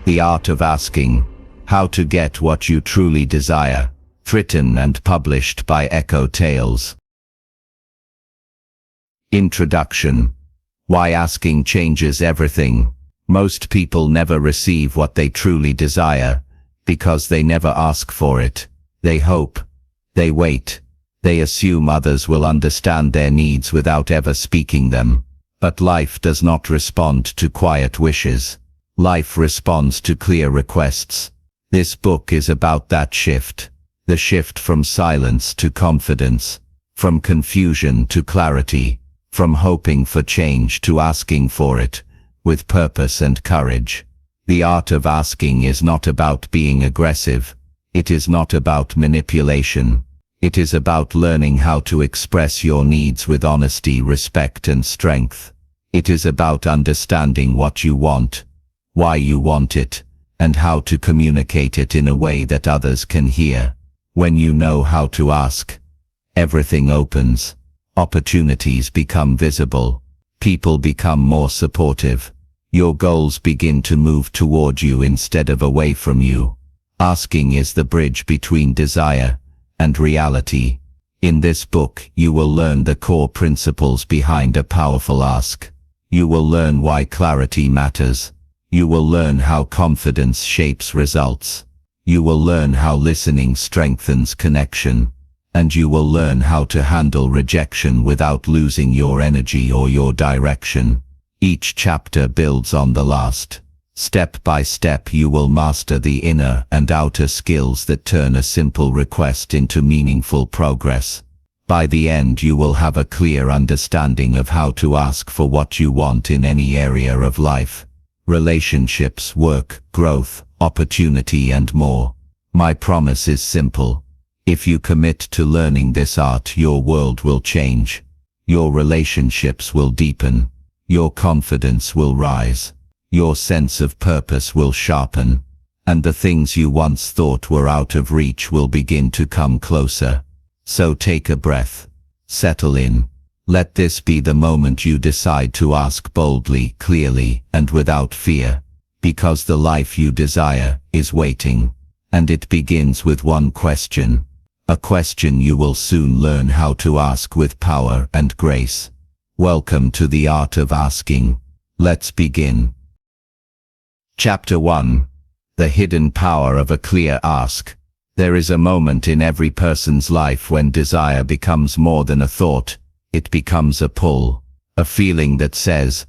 The Art of Asking, How to Get What You Truly Desire, written and published by Echo Tales. Introduction. Why asking changes everything. Most people never receive what they truly desire, because they never ask for it. They hope. They wait. They assume others will understand their needs without ever speaking them. But life does not respond to quiet wishes. Life responds to clear requests. This book is about that shift. The shift from silence to confidence, from confusion to clarity, from hoping for change to asking for it, with purpose and courage. The art of asking is not about being aggressive. It is not about manipulation. It is about learning how to express your needs with honesty, respect, and strength. It is about understanding what you want, why you want it, and how to communicate it in a way that others can hear. When you know how to ask, everything opens. Opportunities become visible. People become more supportive. Your goals begin to move toward you instead of away from you. Asking is the bridge between desire and reality. In this book, you will learn the core principles behind a powerful ask. You will learn why clarity matters. You will learn how confidence shapes results. You will learn how listening strengthens connection. And you will learn how to handle rejection without losing your energy or your direction. Each chapter builds on the last. Step by step you will master the inner and outer skills that turn a simple request into meaningful progress. By the end you will have a clear understanding of how to ask for what you want in any area of life. Relationships, work, growth, opportunity, and more. My promise is simple. If you commit to learning this art, your world will change. Your relationships will deepen. Your confidence will rise. Your sense of purpose will sharpen. And the things you once thought were out of reach will begin to come closer. So take a breath. Settle in. Let this be the moment you decide to ask boldly, clearly, and without fear. Because the life you desire is waiting. And it begins with one question. A question you will soon learn how to ask with power and grace. Welcome to the Art of Asking. Let's begin. Chapter 1. The Hidden Power of a Clear Ask. There is a moment in every person's life when desire becomes more than a thought. It becomes a pull, a feeling that says,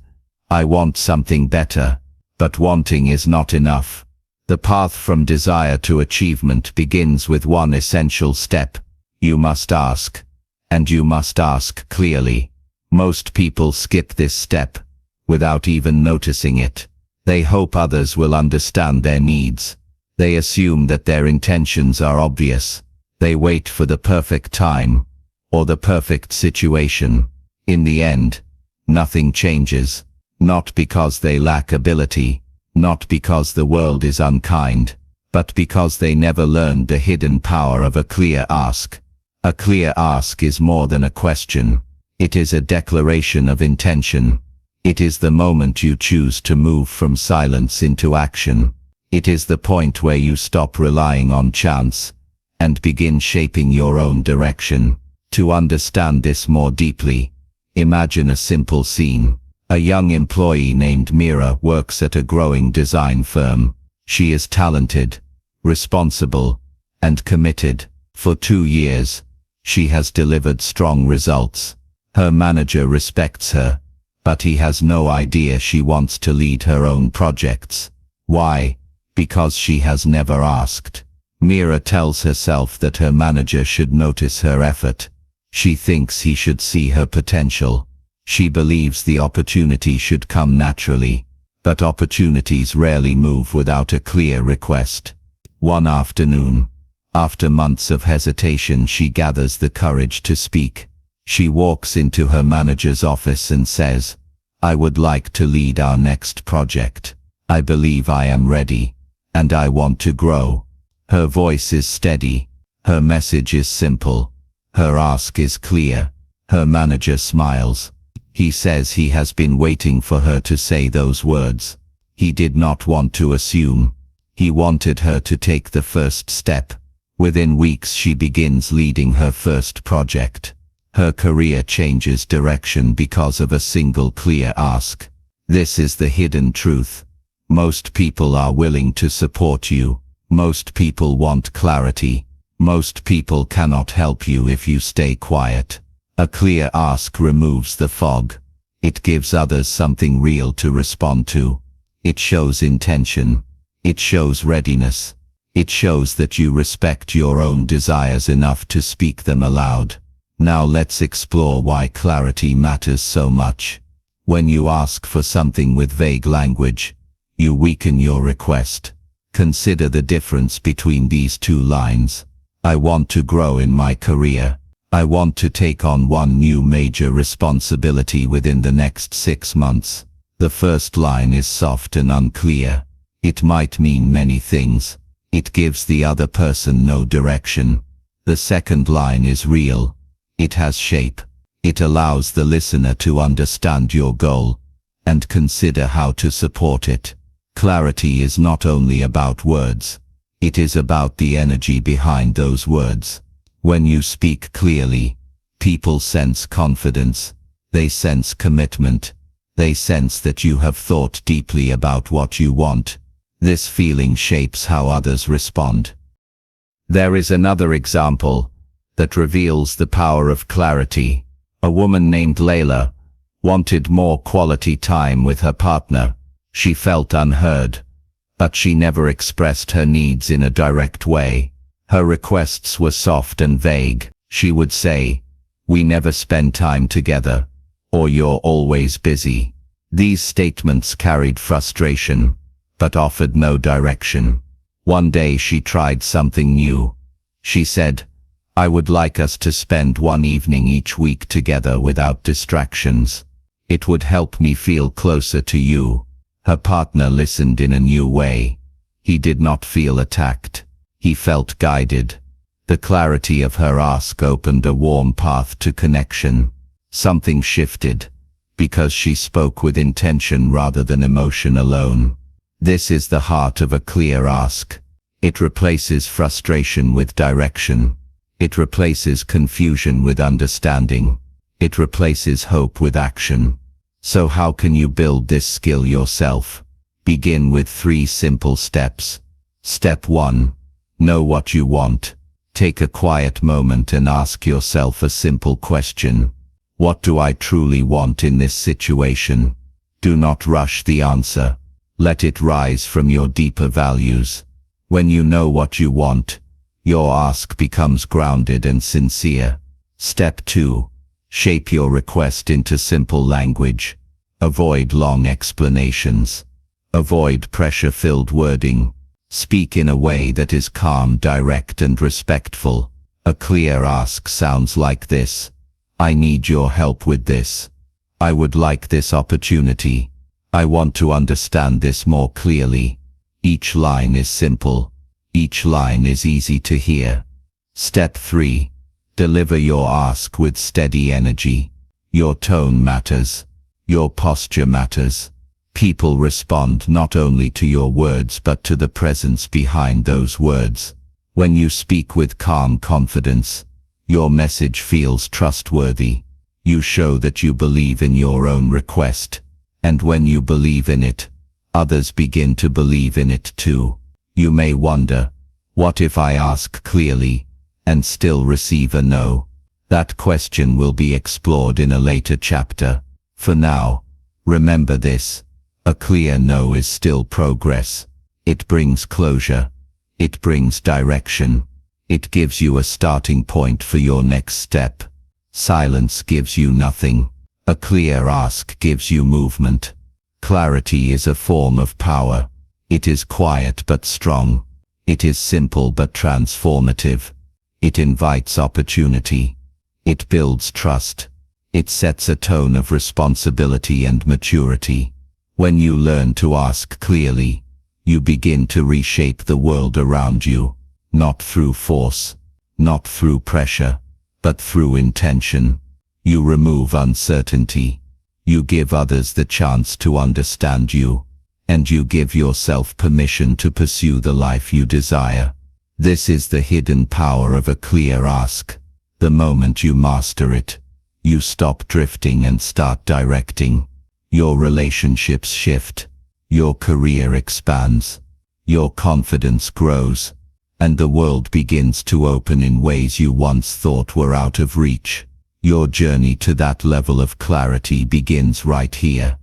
I want something better. But wanting is not enough. The path from desire to achievement begins with one essential step. You must ask. And you must ask clearly. Most people skip this step, without even noticing it. They hope others will understand their needs. They assume that their intentions are obvious. They wait for the perfect time, or the perfect situation. In the end, nothing changes. Not because they lack ability, not because the world is unkind, but because they never learned the hidden power of a clear ask. A clear ask is more than a question. It is a declaration of intention. It is the moment you choose to move from silence into action. It is the point where you stop relying on chance and begin shaping your own direction. To understand this more deeply, imagine a simple scene. A young employee named Mira works at a growing design firm. She is talented, responsible, and committed. For 2 years, she has delivered strong results. Her manager respects her, but he has no idea she wants to lead her own projects. Why? Because she has never asked. Mira tells herself that her manager should notice her effort. She thinks he should see her potential. She believes the opportunity should come naturally. But opportunities rarely move without a clear request. One afternoon, after months of hesitation, she gathers the courage to speak. She walks into her manager's office and says, I would like to lead our next project. I believe I am ready, and I want to grow. Her voice is steady. Her message is simple. Her ask is clear. Her manager smiles. He says he has been waiting for her to say those words. He did not want to assume. He wanted her to take the first step. Within weeks she begins leading her first project. Her career changes direction because of a single clear ask. This is the hidden truth. Most people are willing to support you. Most people want clarity. Most people cannot help you if you stay quiet. A clear ask removes the fog. It gives others something real to respond to. It shows intention. It shows readiness. It shows that you respect your own desires enough to speak them aloud. Now let's explore why clarity matters so much. When you ask for something with vague language, you weaken your request. Consider the difference between these two lines. I want to grow in my career. I want to take on one new major responsibility within the next 6 months. The first line is soft and unclear. It might mean many things. It gives the other person no direction. The second line is real. It has shape. It allows the listener to understand your goal and consider how to support it. Clarity is not only about words. It is about the energy behind those words. When you speak clearly, people sense confidence. They sense commitment. They sense that you have thought deeply about what you want. This feeling shapes how others respond. There is another example that reveals the power of clarity. A woman named Layla wanted more quality time with her partner. She felt unheard, but she never expressed her needs in a direct way. Her requests were soft and vague. She would say, "We never spend time together," or "You're always busy." These statements carried frustration, but offered no direction. One day she tried something new. She said, "I would like us to spend one evening each week together without distractions. It would help me feel closer to you." Her partner listened in a new way. He did not feel attacked. He felt guided. The clarity of her ask opened a warm path to connection. Something shifted, because she spoke with intention rather than emotion alone. This is the heart of a clear ask. It replaces frustration with direction. It replaces confusion with understanding. It replaces hope with action. So how can you build this skill yourself? Begin with 3 simple steps. Step 1. Know what you want. Take a quiet moment and ask yourself a simple question. What do I truly want in this situation? Do not rush the answer. Let it rise from your deeper values. When you know what you want, your ask becomes grounded and sincere. Step 2. Shape your request into simple language. Avoid long explanations. Avoid pressure-filled wording. Speak in a way that is calm, direct, and respectful. A clear ask sounds like this. I need your help with this. I would like this opportunity. I want to understand this more clearly. Each line is simple. Each line is easy to hear. Step 3. Deliver your ask with steady energy. Your tone matters. Your posture matters. People respond not only to your words but to the presence behind those words. When you speak with calm confidence, your message feels trustworthy. You show that you believe in your own request. And when you believe in it, others begin to believe in it too. You may wonder, what if I ask clearly and still receive a no? That question will be explored in a later chapter. For now, remember this. A clear no is still progress. It brings closure. It brings direction. It gives you a starting point for your next step. Silence gives you nothing. A clear ask gives you movement. Clarity is a form of power. It is quiet but strong. It is simple but transformative. It invites opportunity. It builds trust. It sets a tone of responsibility and maturity. When you learn to ask clearly, you begin to reshape the world around you, not through force, not through pressure, but through intention. You remove uncertainty. You give others the chance to understand you. and you give yourself permission to pursue the life you desire. This is the hidden power of a clear ask. The moment you master it, you stop drifting and start directing. Your relationships shift, your career expands, your confidence grows, and the world begins to open in ways you once thought were out of reach. Your journey to that level of clarity begins right here,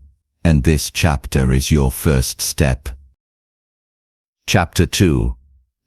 and this chapter is your first step. Chapter 2.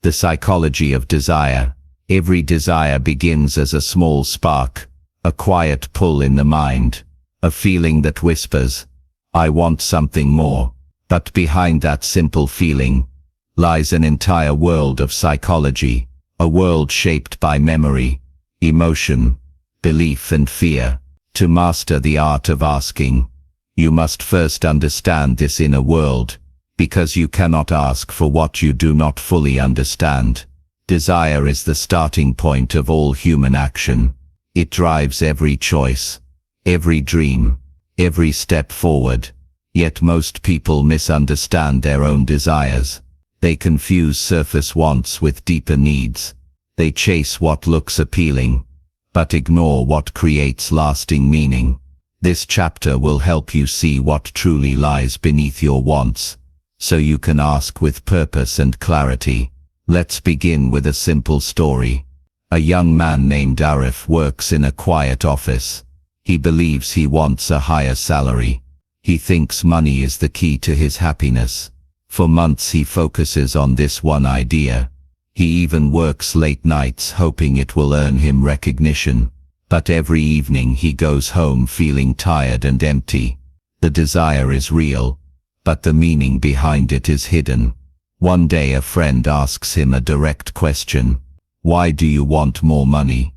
The Psychology of Desire. Every desire begins as a small spark, a quiet pull in the mind, a feeling that whispers, "I want something more." But behind that simple feeling lies an entire world of psychology, a world shaped by memory, emotion, belief and fear. To master the art of asking, you must first understand this inner world, because you cannot ask for what you do not fully understand. Desire is the starting point of all human action. It drives every choice, every dream, every step forward. Yet most people misunderstand their own desires. They confuse surface wants with deeper needs. They chase what looks appealing, but ignore what creates lasting meaning. This chapter will help you see what truly lies beneath your wants, so you can ask with purpose and clarity. Let's begin with a simple story. A young man named Arif works in a quiet office. He believes he wants a higher salary. He thinks money is the key to his happiness. For months he focuses on this one idea. He even works late nights hoping it will earn him recognition. But every evening he goes home feeling tired and empty. The desire is real, but the meaning behind it is hidden. One day a friend asks him a direct question. "Why do you want more money?"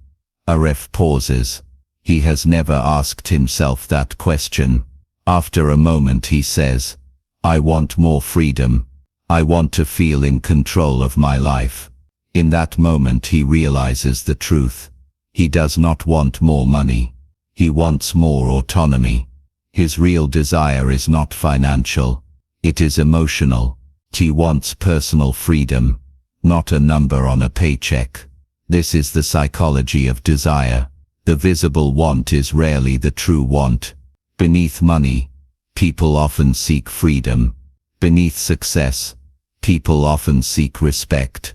Arif pauses. He has never asked himself that question. After a moment he says, "I want more freedom. I want to feel in control of my life." In that moment he realizes the truth. He does not want more money. He wants more autonomy. His real desire is not financial. It is emotional. He wants personal freedom, not a number on a paycheck. This is the psychology of desire. The visible want is rarely the true want. Beneath money, people often seek freedom. Beneath success, people often seek respect.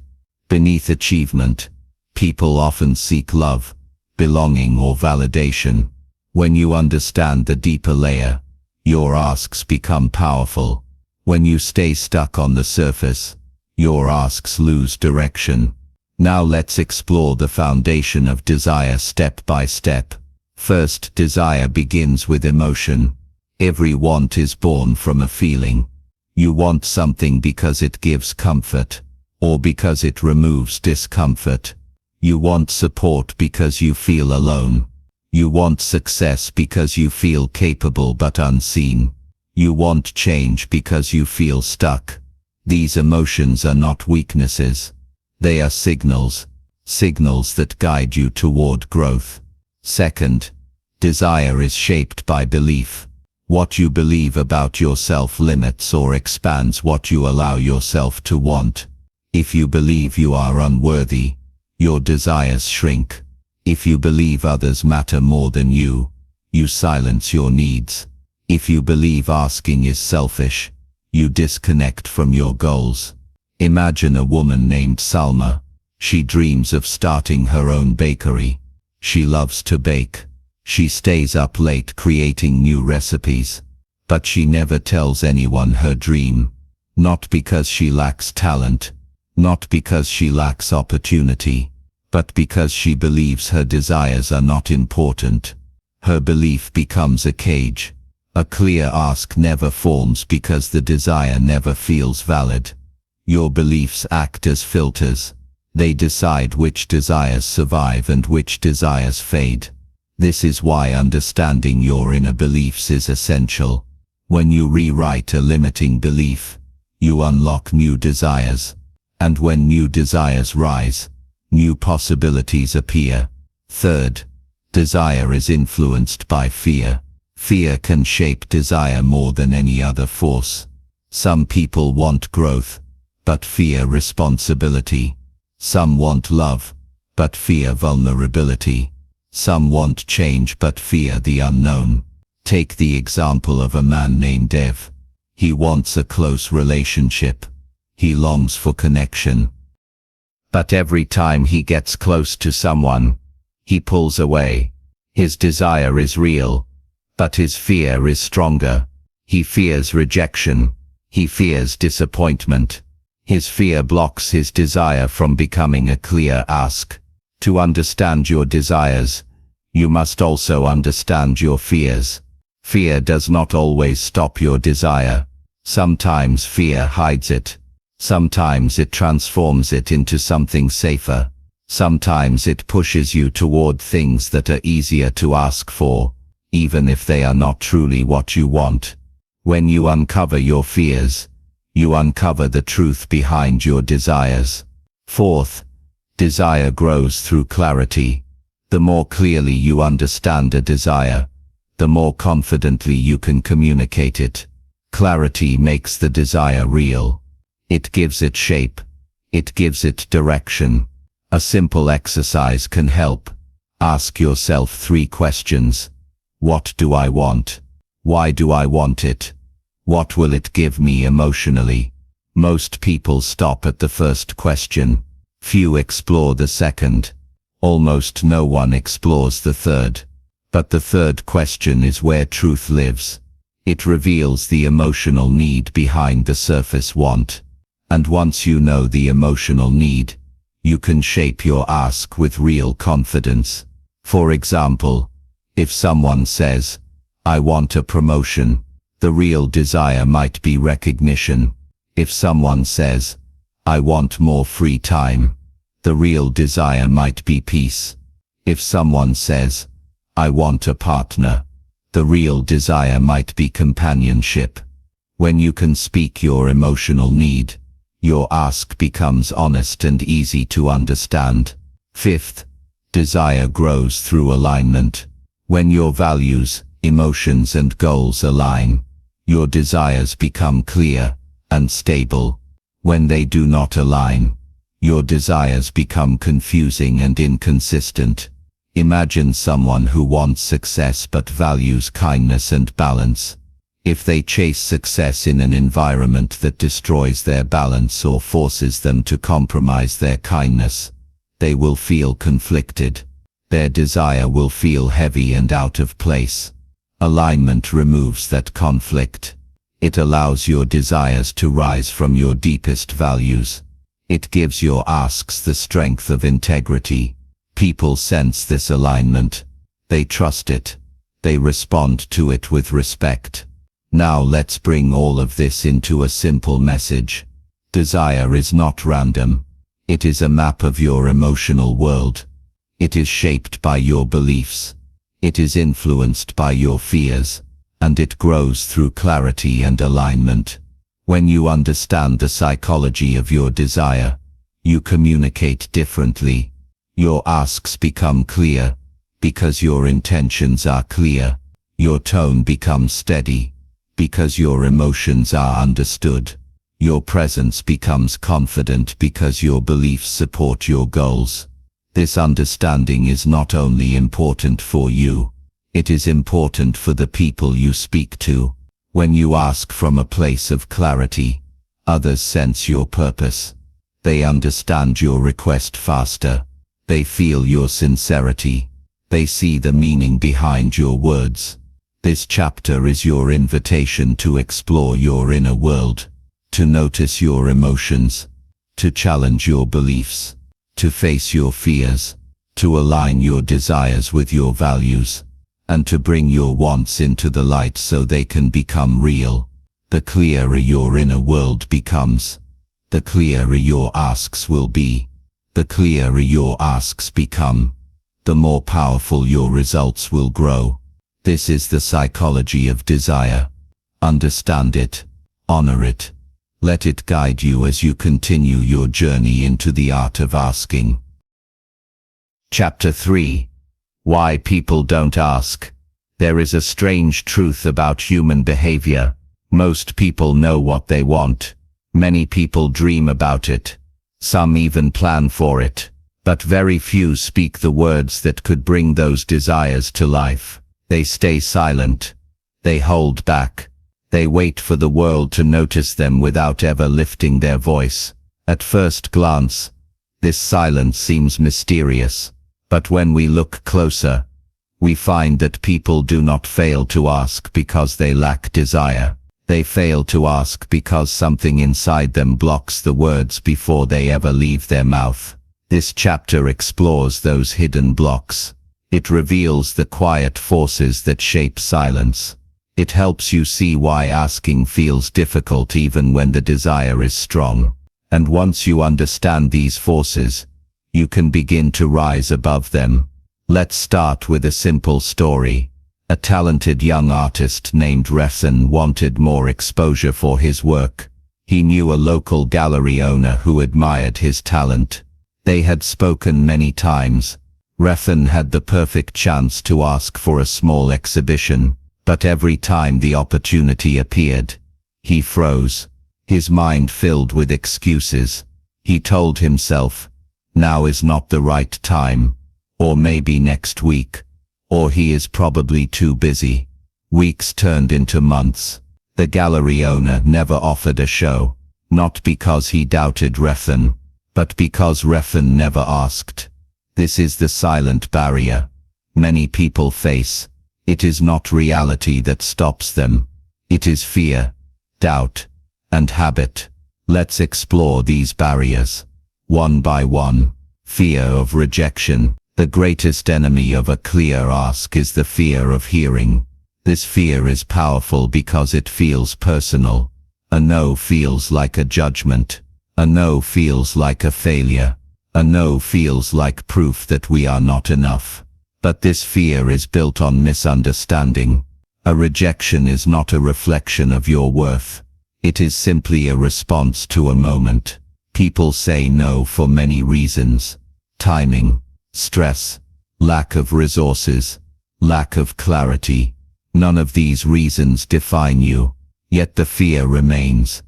Beneath achievement, people often seek love, belonging or validation. When you understand the deeper layer, your asks become powerful. When you stay stuck on the surface, your asks lose direction. Now let's explore the foundation of desire step by step. First, desire begins with emotion. Every want is born from a feeling. You want something because it gives comfort, or because it removes discomfort. You want support because you feel alone. You want success because you feel capable but unseen. You want change because you feel stuck. These emotions are not weaknesses. They are signals, signals that guide you toward growth. Second, desire is shaped by belief. What you believe about yourself limits or expands what you allow yourself to want. If you believe you are unworthy, your desires shrink. If you believe others matter more than you, you silence your needs. If you believe asking is selfish, you disconnect from your goals. Imagine a woman named Salma. She dreams of starting her own bakery. She loves to bake. She stays up late creating new recipes. But she never tells anyone her dream. Not because she lacks talent, not because she lacks opportunity, but because she believes her desires are not important. Her belief becomes a cage. A clear ask never forms because the desire never feels valid. Your beliefs act as filters. They decide which desires survive and which desires fade. This is why understanding your inner beliefs is essential. When you rewrite a limiting belief, you unlock new desires. And when new desires rise, new possibilities appear. Third, desire is influenced by fear. Fear can shape desire more than any other force. Some people want growth, but fear responsibility. Some want love, but fear vulnerability. Some want change but fear the unknown. Take the example of a man named Dev. He wants a close relationship. He longs for connection. But every time he gets close to someone, he pulls away. His desire is real, but his fear is stronger. He fears rejection. He fears disappointment. His fear blocks his desire from becoming a clear ask. To understand your desires, you must also understand your fears. Fear does not always stop your desire. Sometimes fear hides it. Sometimes it transforms it into something safer. Sometimes it pushes you toward things that are easier to ask for, even if they are not truly what you want. When you uncover your fears, you uncover the truth behind your desires. Fourth, desire grows through clarity. The more clearly you understand a desire, the more confidently you can communicate it. Clarity makes the desire real. It gives it shape. It gives it direction. A simple exercise can help. Ask yourself 3 questions. What do I want? Why do I want it? What will it give me emotionally? Most people stop at the first question. Few explore the second. Almost no one explores the third. But the third question is where truth lives. It reveals the emotional need behind the surface want. And once you know the emotional need, you can shape your ask with real confidence. For example, if someone says, "I want a promotion," the real desire might be recognition. If someone says, "I want more free time," the real desire might be peace. If someone says, "I want a partner," the real desire might be companionship. When you can speak your emotional need, your ask becomes honest and easy to understand. Fifth, desire grows through alignment. When your values, emotions and goals align, your desires become clear and stable. When they do not align, your desires become confusing and inconsistent. Imagine someone who wants success but values kindness and balance. If they chase success in an environment that destroys their balance or forces them to compromise their kindness, they will feel conflicted. Their desire will feel heavy and out of place. Alignment removes that conflict. It allows your desires to rise from your deepest values. It gives your asks the strength of integrity. People sense this alignment. They trust it. They respond to it with respect. Now let's bring all of this into a simple message. Desire is not random. It is a map of your emotional world. It is shaped by your beliefs. It is influenced by your fears. And it grows through clarity and alignment. When you understand the psychology of your desire, you communicate differently. Your asks become clear, because your intentions are clear. Your tone becomes steady, because your emotions are understood. Your presence becomes confident because your beliefs support your goals. This understanding is not only important for you, it is important for the people you speak to. When you ask from a place of clarity, others sense your purpose. They understand your request faster. They feel your sincerity. They see the meaning behind your words. This chapter is your invitation to explore your inner world, to notice your emotions, to challenge your beliefs, to face your fears, to align your desires with your values, and to bring your wants into the light so they can become real. The clearer your inner world becomes, the clearer your asks will be. The clearer your asks become, the more powerful your results will grow. This is the psychology of desire. Understand it, honor it. Let it guide you as you continue your journey into the art of asking. Chapter 3. Why people don't ask. There is a strange truth about human behavior. Most people know what they want. Many people dream about it. Some even plan for it. But very few speak the words that could bring those desires to life. They stay silent. They hold back. They wait for the world to notice them without ever lifting their voice. At first glance, this silence seems mysterious. But when we look closer, we find that people do not fail to ask because they lack desire. They fail to ask because something inside them blocks the words before they ever leave their mouth. This chapter explores those hidden blocks. It reveals the quiet forces that shape silence. It helps you see why asking feels difficult even when the desire is strong. And once you understand these forces, you can begin to rise above them. Let's start with a simple story. A talented young artist named Refson wanted more exposure for his work. He knew a local gallery owner who admired his talent. They had spoken many times. Refson had the perfect chance to ask for a small exhibition, but every time the opportunity appeared, he froze. His mind filled with excuses. He told himself, now is not the right time, or maybe next week, or he is probably too busy. Weeks turned into months. The gallery owner never offered a show, not because he doubted Refson, but because Refson never asked. This is the silent barrier many people face. It is not reality that stops them. It is fear, doubt, and habit. Let's explore these barriers, one by one. Fear of rejection. The greatest enemy of a clear ask is the fear of hearing. This fear is powerful because it feels personal. A no feels like a judgment. A no feels like a failure. A no feels like proof that we are not enough. But this fear is built on misunderstanding. A rejection is not a reflection of your worth. It is simply a response to a moment. People say no for many reasons. Timing, stress, lack of resources, lack of clarity. None of these reasons define you, yet the fear remains,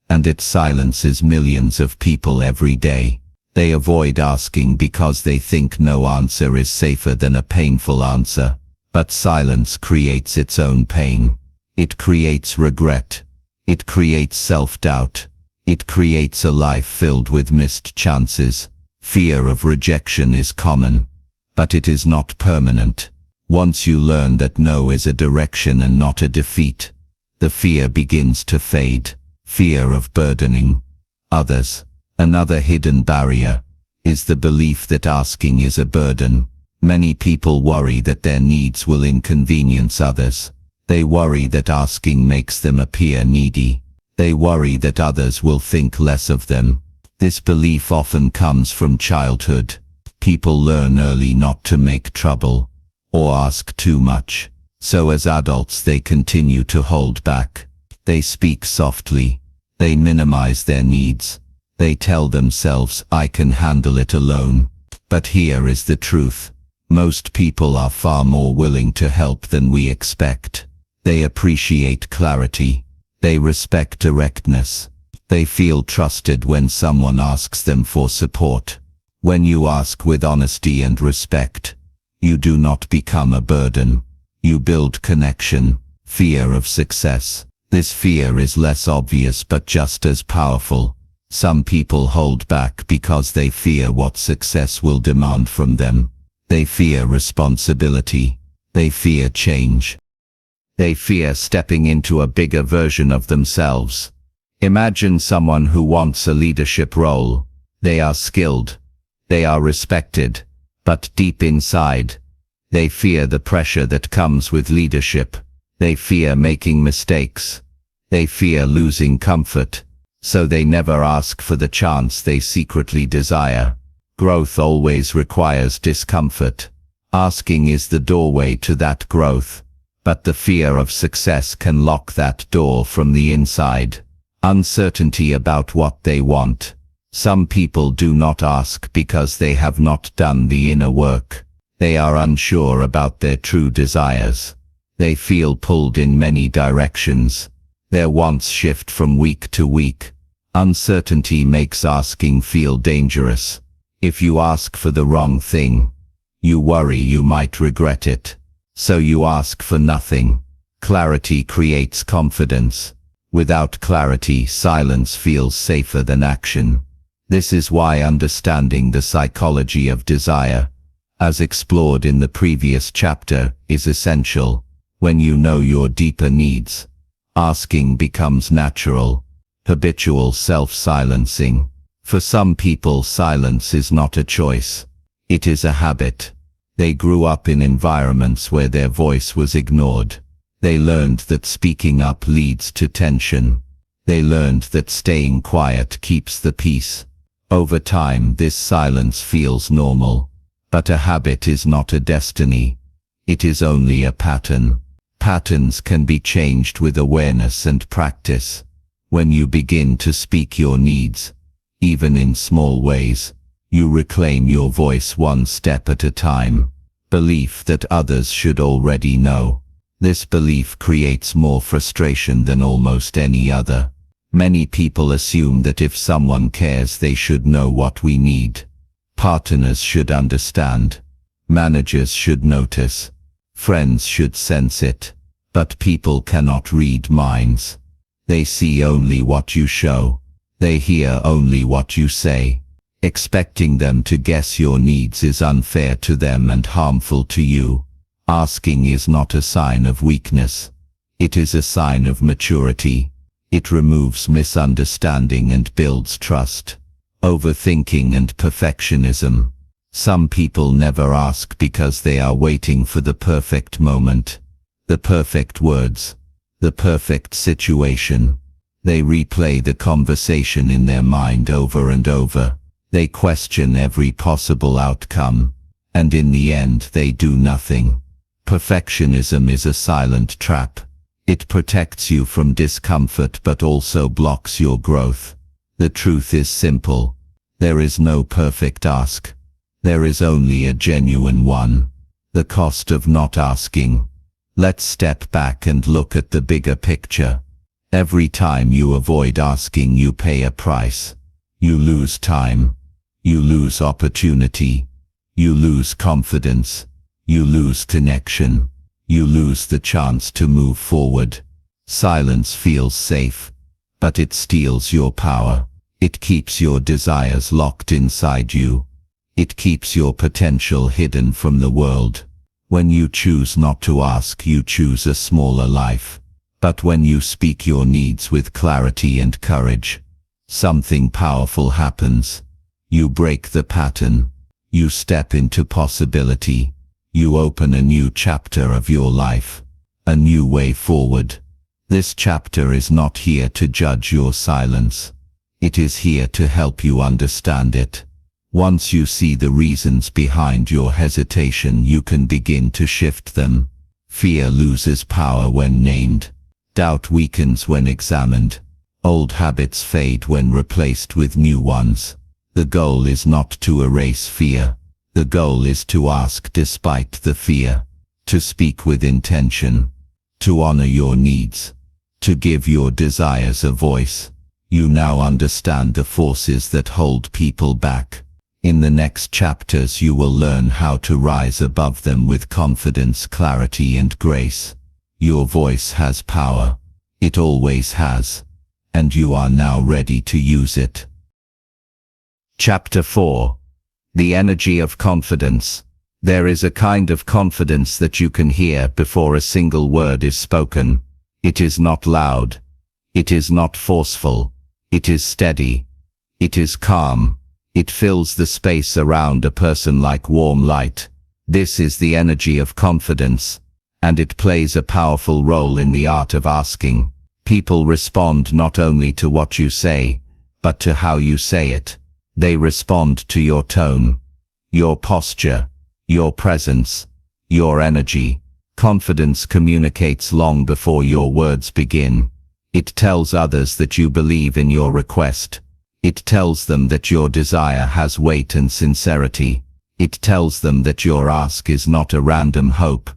and it silences millions of people every day. They avoid asking because they think no answer is safer than a painful answer. But silence creates its own pain. It creates regret. It creates self-doubt. It creates a life filled with missed chances. Fear of rejection is common, but it is not permanent. Once you learn that no is a direction and not a defeat, the fear begins to fade. Fear of burdening others. Another hidden barrier is the belief that asking is a burden. Many people worry that their needs will inconvenience others. They worry that asking makes them appear needy. They worry that others will think less of them. This belief often comes from childhood. People learn early not to make trouble or ask too much. So as adults they continue to hold back. They speak softly. They minimize their needs. They tell themselves, I can handle it alone. But here is the truth. Most people are far more willing to help than we expect. They appreciate clarity. They respect directness. They feel trusted when someone asks them for support. When you ask with honesty and respect, you do not become a burden. You build connection. Fear of success. This fear is less obvious but just as powerful. Some people hold back because they fear what success will demand from them. They fear responsibility. They fear change. They fear stepping into a bigger version of themselves. Imagine someone who wants a leadership role. They are skilled. They are respected. But deep inside, they fear the pressure that comes with leadership. They fear making mistakes. They fear losing comfort. So they never ask for the chance they secretly desire. Growth always requires discomfort. Asking is the doorway to that growth. But the fear of success can lock that door from the inside. Uncertainty about what they want. Some people do not ask because they have not done the inner work. They are unsure about their true desires. They feel pulled in many directions. Their wants shift from week to week. Uncertainty makes asking feel dangerous. If you ask for the wrong thing, you worry you might regret it. So you ask for nothing. Clarity creates confidence. Without clarity, silence feels safer than action. This is why understanding the psychology of desire, as explored in the previous chapter, is essential. When you know your deeper needs, asking becomes natural. Habitual self-silencing. For some people, silence is not a choice. It is a habit. They grew up in environments where their voice was ignored. They learned that speaking up leads to tension. They learned that staying quiet keeps the peace. Over time, this silence feels normal. But a habit is not a destiny. It is only a pattern. Patterns can be changed with awareness and practice. When you begin to speak your needs, even in small ways, you reclaim your voice one step at a time. Belief that others should already know. This belief creates more frustration than almost any other. Many people assume that if someone cares, they should know what we need. Partners should understand. Managers should notice. Friends should sense it. But people cannot read minds. They see only what you show. They hear only what you say. Expecting them to guess your needs is unfair to them and harmful to you. Asking is not a sign of weakness. It is a sign of maturity. It removes misunderstanding and builds trust. Overthinking and perfectionism. Some people never ask because they are waiting for the perfect moment, the perfect words, the perfect situation. They replay the conversation in their mind over and over. They question every possible outcome, and in the end they do nothing. Perfectionism is a silent trap. It protects you from discomfort but also blocks your growth. The truth is simple. There is no perfect ask. There is only a genuine one. The cost of not asking. Let's step back and look at the bigger picture. Every time you avoid asking, you pay a price. You lose time. You lose opportunity. You lose confidence. You lose connection. You lose the chance to move forward. Silence feels safe, but it steals your power. It keeps your desires locked inside you. It keeps your potential hidden from the world. When you choose not to ask, you choose a smaller life. But when you speak your needs with clarity and courage, something powerful happens. You break the pattern. You step into possibility. You open a new chapter of your life. A new way forward. This chapter is not here to judge your silence. It is here to help you understand it. Once you see the reasons behind your hesitation, you can begin to shift them. Fear loses power when named. Doubt weakens when examined. Old habits fade when replaced with new ones. The goal is not to erase fear. The goal is to ask despite the fear. To speak with intention. To honor your needs. To give your desires a voice. You now understand the forces that hold people back. In the next chapters you will learn how to rise above them with confidence, clarity and grace. Your voice has power. It always has. And you are now ready to use it. Chapter 4. The energy of confidence. There is a kind of confidence that you can hear before a single word is spoken. It is not loud. It is not forceful. It is steady. It is calm. It fills the space around a person like warm light. This is the energy of confidence, and it plays a powerful role in the art of asking. People respond not only to what you say, but to how you say it. They respond to your tone, your posture, your presence, your energy. Confidence communicates long before your words begin. It tells others that you believe in your request. It tells them that your desire has weight and sincerity. It tells them that your ask is not a random hope,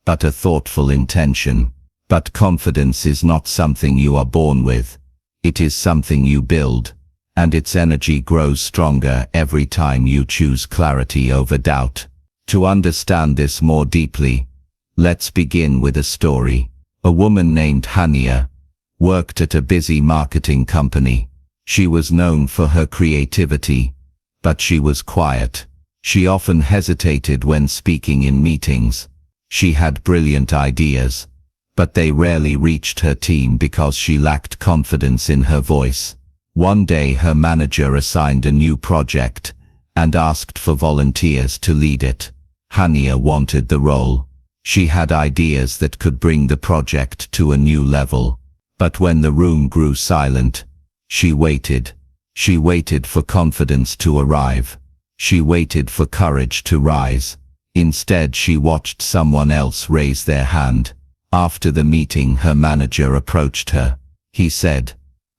but a thoughtful intention. But confidence is not something you are born with. It is something you build, and its energy grows stronger every time you choose clarity over doubt. To understand this more deeply, let's begin with a story. A woman named Hania worked at a busy marketing company. She was known for her creativity, but she was quiet. She often hesitated when speaking in meetings. She had brilliant ideas, but they rarely reached her team because she lacked confidence in her voice. One day her manager assigned a new project and asked for volunteers to lead it. Hania wanted the role. She had ideas that could bring the project to a new level. But when the room grew silent, she waited. She waited for confidence to arrive. She waited for courage to rise. Instead, she watched someone else raise their hand. After the meeting, her manager approached her. He said,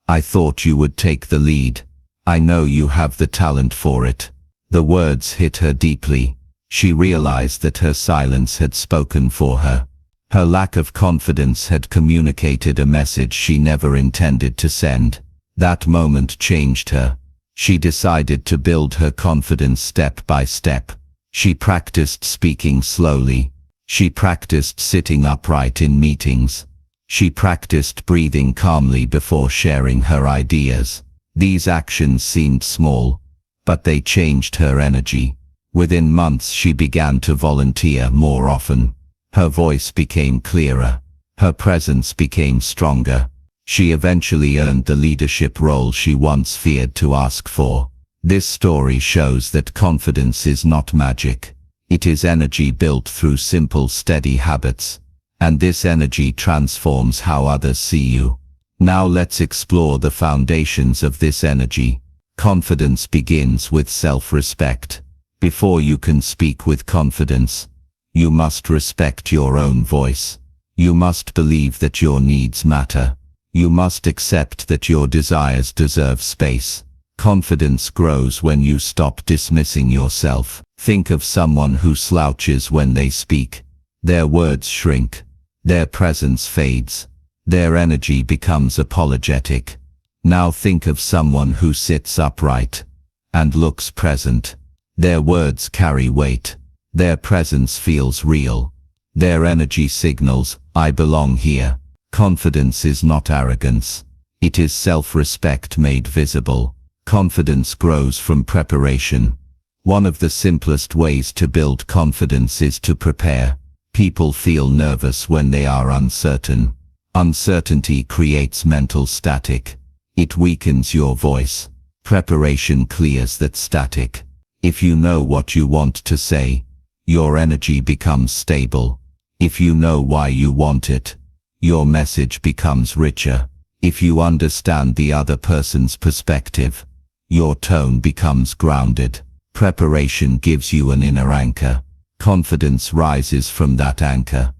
"I thought you would take the lead. I know you have the talent for it." The words hit her deeply. She realized that her silence had spoken for her. Her lack of confidence had communicated a message she never intended to send. That moment changed her. She decided to build her confidence step by step. She practiced speaking slowly. She practiced sitting upright in meetings. She practiced breathing calmly before sharing her ideas. These actions seemed small, but they changed her energy. Within months, she began to volunteer more often. Her voice became clearer. Her presence became stronger. She eventually earned the leadership role she once feared to ask for. This story shows that confidence is not magic. It is energy built through simple, steady habits. And this energy transforms how others see you. Now let's explore the foundations of this energy. Confidence begins with self-respect. Before you can speak with confidence, you must respect your own voice. You must believe that your needs matter. You must accept that your desires deserve space. Confidence grows when you stop dismissing yourself. Think of someone who slouches when they speak. Their words shrink. Their presence fades. Their energy becomes apologetic. Now think of someone who sits upright and looks present. Their words carry weight. Their presence feels real. Their energy signals, "I belong here." Confidence is not arrogance. It is self-respect made visible. Confidence grows from preparation. One of the simplest ways to build confidence is to prepare. People feel nervous when they are uncertain. Uncertainty creates mental static. It weakens your voice. Preparation clears that static. If you know what you want to say, your energy becomes stable. If you know why you want it, your message becomes richer. If you understand the other person's perspective, your tone becomes grounded. Preparation gives you an inner anchor. Confidence rises from that anchor.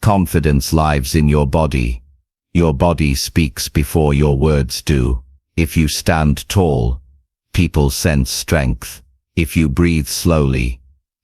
Confidence lives in your body. Your body speaks before your words do. If you stand tall, people sense strength. If you breathe slowly,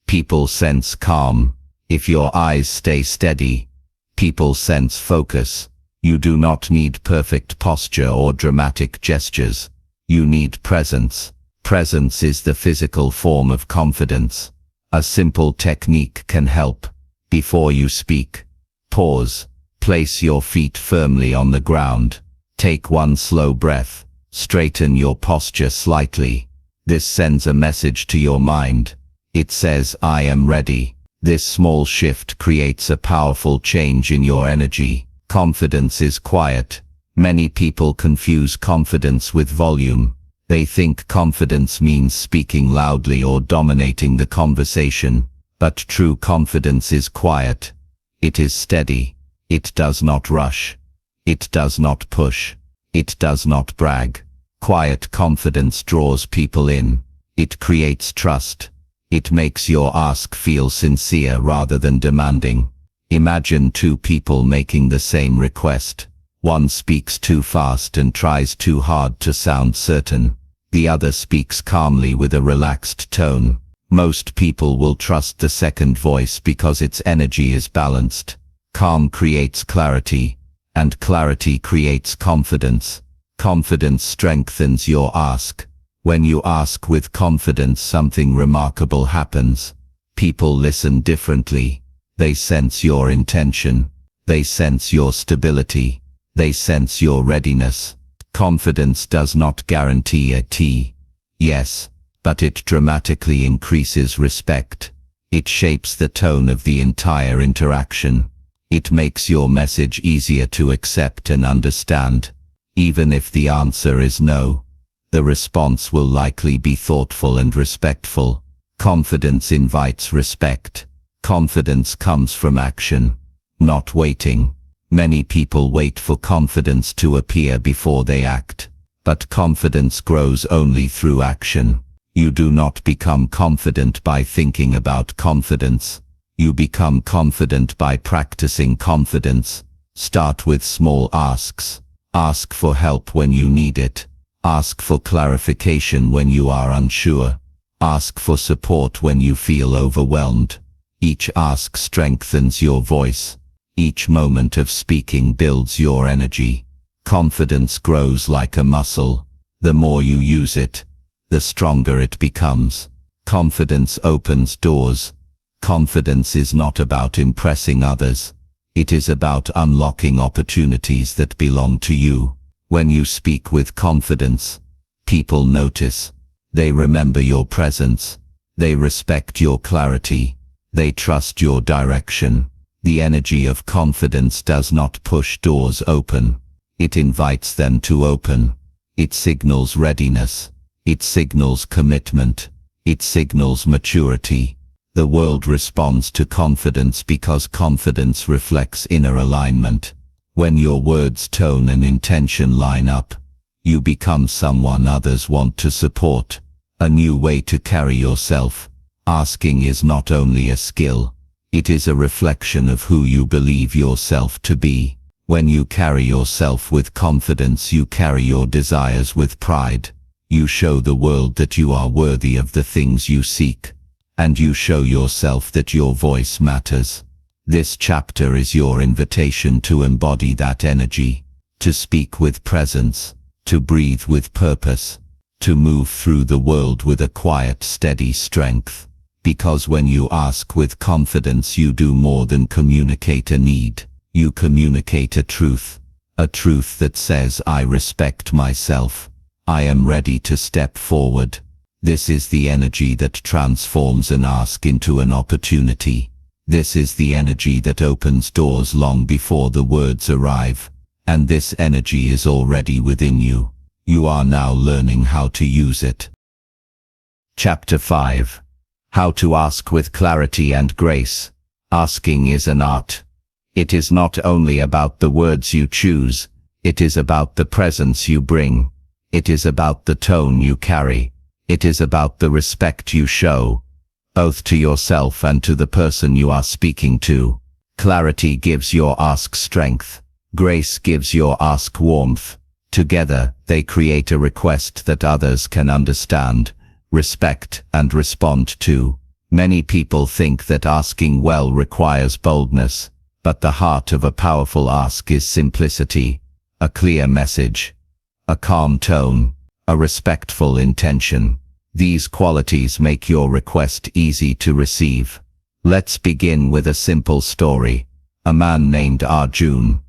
people sense calm. If your eyes stay steady, people sense focus. You do not need perfect posture or dramatic gestures. You need presence. Presence is the physical form of confidence. A simple technique can help. Before you speak, pause. Place your feet firmly on the ground. Take one slow breath. Straighten your posture slightly. This sends a message to your mind. It says, "I am ready." This small shift creates a powerful change in your energy. Confidence is quiet. Many people confuse confidence with volume. They think confidence means speaking loudly or dominating the conversation. But true confidence is quiet. It is steady. It does not rush. It does not push. It does not brag. Quiet confidence draws people in. It creates trust. It makes your ask feel sincere rather than demanding. Imagine two people making the same request. One speaks too fast and tries too hard to sound certain. The other speaks calmly with a relaxed tone. Most people will trust the second voice because its energy is balanced. Calm creates clarity, and clarity creates confidence. Confidence strengthens your ask. When you ask with confidence, something remarkable happens. People listen differently. They sense your intention. They sense your stability. They sense your readiness. Confidence does not guarantee a yes, but it dramatically increases respect. It shapes the tone of the entire interaction. It makes your message easier to accept and understand. Even if the answer is no, the response will likely be thoughtful and respectful. Confidence invites respect. Confidence comes from action, not waiting. Many people wait for confidence to appear before they act. But confidence grows only through action. You do not become confident by thinking about confidence. You become confident by practicing confidence. Start with small asks. Ask for help when you need it. Ask for clarification when you are unsure. Ask for support when you feel overwhelmed. Each ask strengthens your voice. Each moment of speaking builds your energy. Confidence grows like a muscle. The more you use it, the stronger it becomes. Confidence opens doors. Confidence is not about impressing others. It is about unlocking opportunities that belong to you. When you speak with confidence, people notice. They remember your presence. They respect your clarity. They trust your direction. The energy of confidence does not push doors open. It invites them to open. It signals readiness. It signals commitment. It signals maturity. The world responds to confidence because confidence reflects inner alignment. When your words, tone and intention line up, you become someone others want to support. A new way to carry yourself. Asking is not only a skill, it is a reflection of who you believe yourself to be. When you carry yourself with confidence, you carry your desires with pride. You show the world that you are worthy of the things you seek. And you show yourself that your voice matters. This chapter is your invitation to embody that energy, to speak with presence, to breathe with purpose, to move through the world with a quiet, steady strength. Because when you ask with confidence, you do more than communicate a need. You communicate a truth that says, I respect myself. I am ready to step forward. This is the energy that transforms an ask into an opportunity. This is the energy that opens doors long before the words arrive. And this energy is already within you. You are now learning how to use it. Chapter 5. How to ask with clarity and grace. Asking is an art. It is not only about the words you choose, it is about the presence you bring. It is about the tone you carry. It is about the respect you show, both to yourself and to the person you are speaking to. Clarity gives your ask strength. Grace gives your ask warmth. Together, they create a request that others can understand, respect, and respond to. Many people think that asking well requires boldness, but the heart of a powerful ask is simplicity, a clear message, a calm tone, a respectful intention. These qualities make your request easy to receive. Let's begin with a simple story. A man named Arjun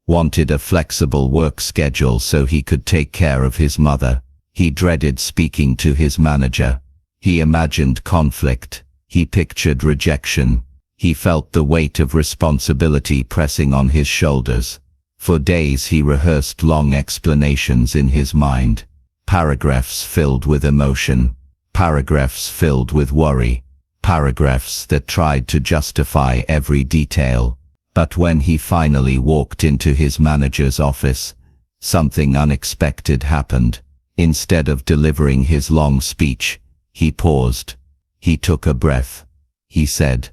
wanted a flexible work schedule so he could take care of his mother. He dreaded speaking to his manager. He imagined conflict. He pictured rejection. He felt the weight of responsibility pressing on his shoulders. For days he rehearsed long explanations in his mind. Paragraphs filled with emotion. Paragraphs filled with worry. Paragraphs that tried to justify every detail. But when he finally walked into his manager's office, something unexpected happened. Instead of delivering his long speech, he paused. He took a breath. He said,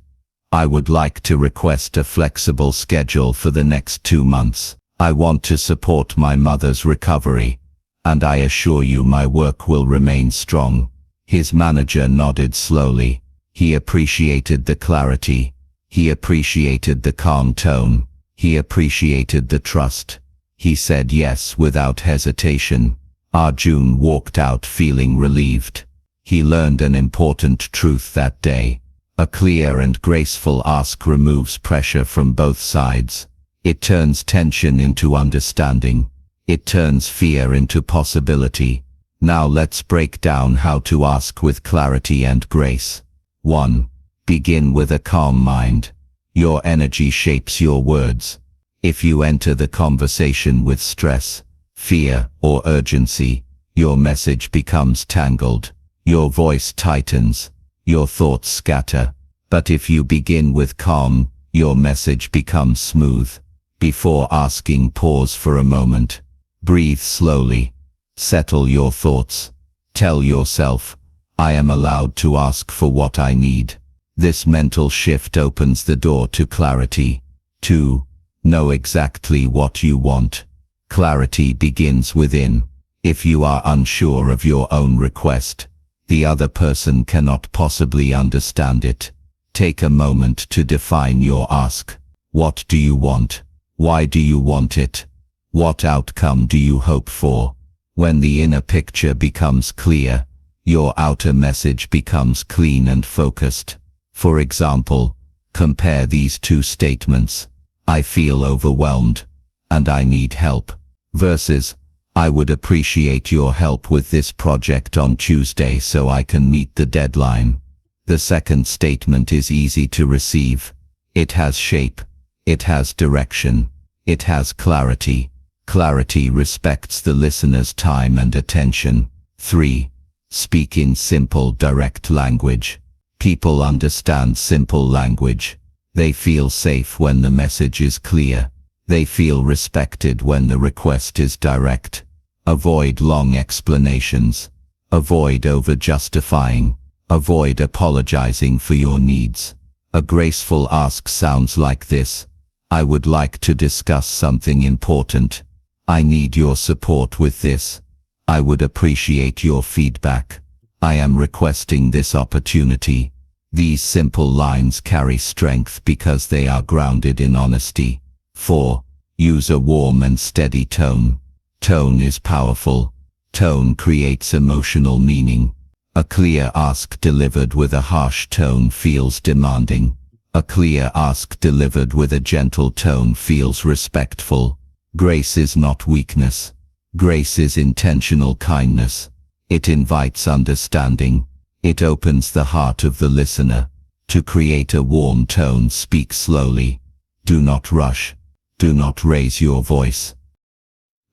I would like to request a flexible schedule for the next 2 months. I want to support my mother's recovery, and I assure you my work will remain strong. His manager nodded slowly. He appreciated the clarity. He appreciated the calm tone. He appreciated the trust. He said yes without hesitation. Arjun walked out feeling relieved. He learned an important truth that day. A clear and graceful ask removes pressure from both sides. It turns tension into understanding. It turns fear into possibility. Now let's break down how to ask with clarity and grace. 1. Begin with a calm mind. Your energy shapes your words. If you enter the conversation with stress, fear, or urgency, your message becomes tangled. Your voice tightens. Your thoughts scatter. But if you begin with calm, your message becomes smooth. Before asking, pause for a moment. Breathe slowly. Settle your thoughts. Tell yourself, I am allowed to ask for what I need. This mental shift opens the door to clarity. 2. Know exactly what you want. Clarity begins within. If you are unsure of your own request, the other person cannot possibly understand it. Take a moment to define your ask. What do you want? Why do you want it? What outcome do you hope for? When the inner picture becomes clear, your outer message becomes clean and focused. For example, compare these two statements. I feel overwhelmed, and I need help, versus, I would appreciate your help with this project on Tuesday so I can meet the deadline. The second statement is easy to receive. It has shape. It has direction. It has clarity. Clarity respects the listener's time and attention. 3. Speak in simple, direct language. People understand simple language. They feel safe when the message is clear. They feel respected when the request is direct. Avoid long explanations. Avoid over-justifying. Avoid apologizing for your needs. A graceful ask sounds like this. I would like to discuss something important. I need your support with this. I would appreciate your feedback. I am requesting this opportunity. These simple lines carry strength because they are grounded in honesty. 4. Use a warm and steady tone. Tone is powerful. Tone creates emotional meaning. A clear ask delivered with a harsh tone feels demanding. A clear ask delivered with a gentle tone feels respectful. Grace is not weakness. Grace is intentional kindness. It invites understanding. It opens the heart of the listener. To create a warm tone, speak slowly. Do not rush. Do not raise your voice.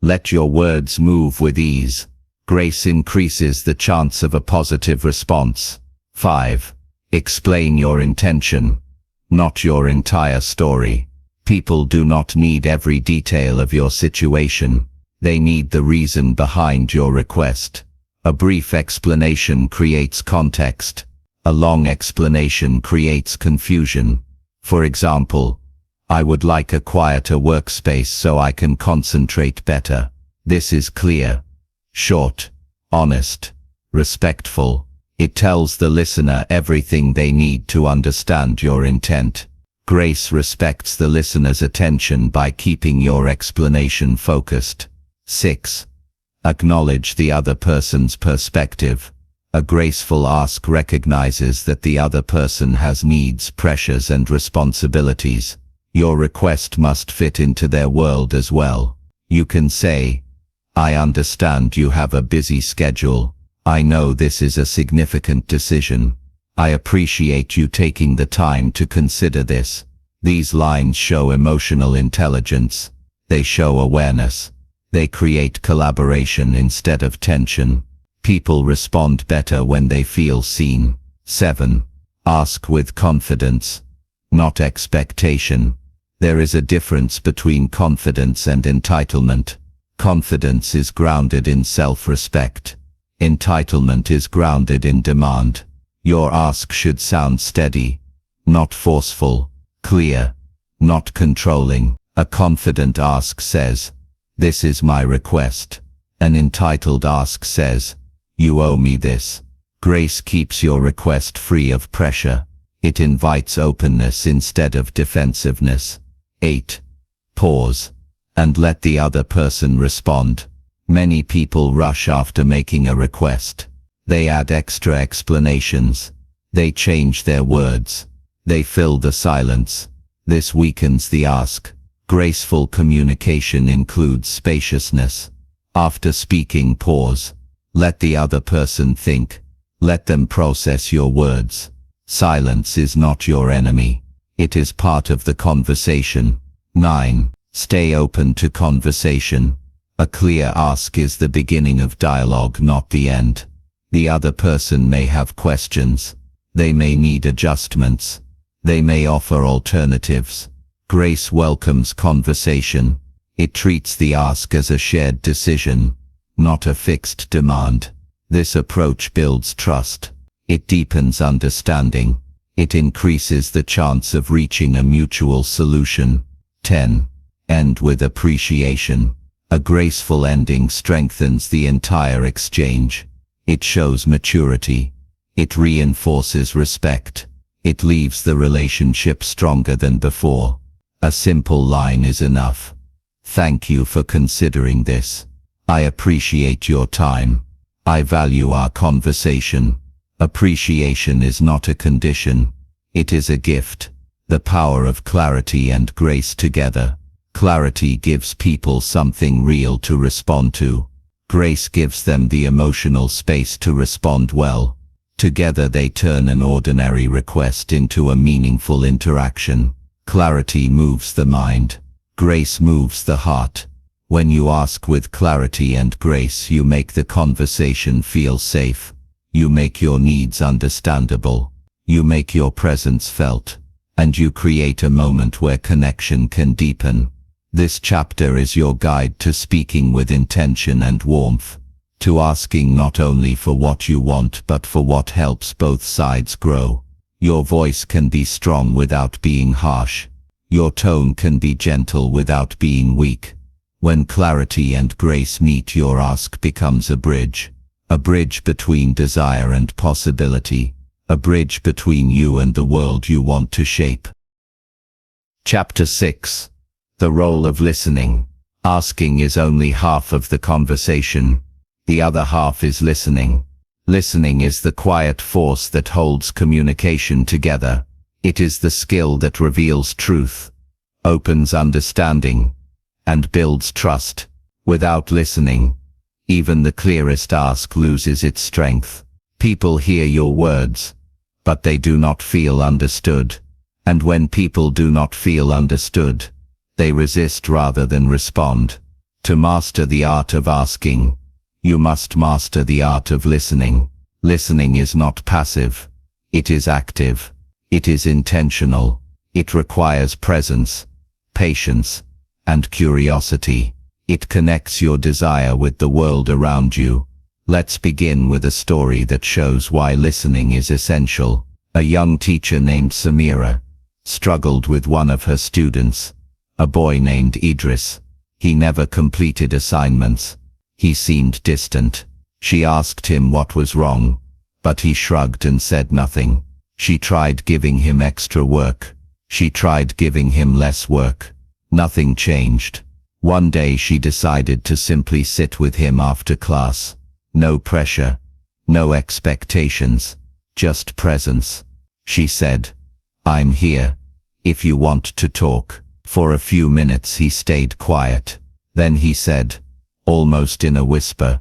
Let your words move with ease. Grace increases the chance of a positive response. 5. Explain your intention, not your entire story. People do not need every detail of your situation. They need the reason behind your request. A brief explanation creates context. A long explanation creates confusion. For example, I would like a quieter workspace so I can concentrate better. This is clear, short, honest, respectful. It tells the listener everything they need to understand your intent. Grace respects the listener's attention by keeping your explanation focused. 6. Acknowledge the other person's perspective. A graceful ask recognizes that the other person has needs, pressures, and responsibilities. Your request must fit into their world as well. You can say, I understand you have a busy schedule. I know this is a significant decision. I appreciate you taking the time to consider this. These lines show emotional intelligence. They show awareness. They create collaboration instead of tension. People respond better when they feel seen. 7. Ask with confidence, not expectation. There is a difference between confidence and entitlement. Confidence is grounded in self-respect. Entitlement is grounded in demand. Your ask should sound steady, not forceful, clear, not controlling. A confident ask says, this is my request. An entitled ask says, you owe me this. Grace keeps your request free of pressure. It invites openness instead of defensiveness. 8. Pause. And let the other person respond. Many people rush after making a request. They add extra explanations. They change their words. They fill the silence. This weakens the ask. Graceful communication includes spaciousness. After speaking, pause. Let the other person think. Let them process your words. Silence is not your enemy. It is part of the conversation. 9. Stay open to conversation. A clear ask is the beginning of dialogue, not the end. The other person may have questions. They may need adjustments. They may offer alternatives. Grace welcomes conversation. It treats the ask as a shared decision, not a fixed demand. This approach builds trust. It deepens understanding. It increases the chance of reaching a mutual solution. 10. End with appreciation. A graceful ending strengthens the entire exchange. It shows maturity. It reinforces respect. It leaves the relationship stronger than before. A simple line is enough. Thank you for considering this. I appreciate your time. I value our conversation. Appreciation is not a condition. It is a gift. The power of clarity and grace together. Clarity gives people something real to respond to. Grace gives them the emotional space to respond well. Together they turn an ordinary request into a meaningful interaction. Clarity moves the mind. Grace moves the heart. When you ask with clarity and grace, you make the conversation feel safe. You make your needs understandable. You make your presence felt. And you create a moment where connection can deepen. This chapter is your guide to speaking with intention and warmth. To asking not only for what you want but for what helps both sides grow. Your voice can be strong without being harsh. Your tone can be gentle without being weak. When clarity and grace meet, your ask becomes a bridge. A bridge between desire and possibility. A bridge between you and the world you want to shape. Chapter 6. The role of listening. Asking is only half of the conversation. The other half is listening. Listening is the quiet force that holds communication together. It is the skill that reveals truth, opens understanding, and builds trust. Without listening, even the clearest ask loses its strength. People hear your words, but they do not feel understood. And when people do not feel understood, they resist rather than respond. To master the art of asking, you must master the art of listening. Listening is not passive. It is active. It is intentional. It requires presence, patience, and curiosity. It connects your desire with the world around you. Let's begin with a story that shows why listening is essential. A young teacher named Samira struggled with one of her students, a boy named Idris. He never completed assignments. He seemed distant. She asked him what was wrong, but he shrugged and said nothing. She tried giving him extra work. She tried giving him less work. Nothing changed. One day she decided to simply sit with him after class. No pressure, no expectations, just presence. She said, "I'm here, if you want to talk." For a few minutes he stayed quiet. Then he said, almost in a whisper,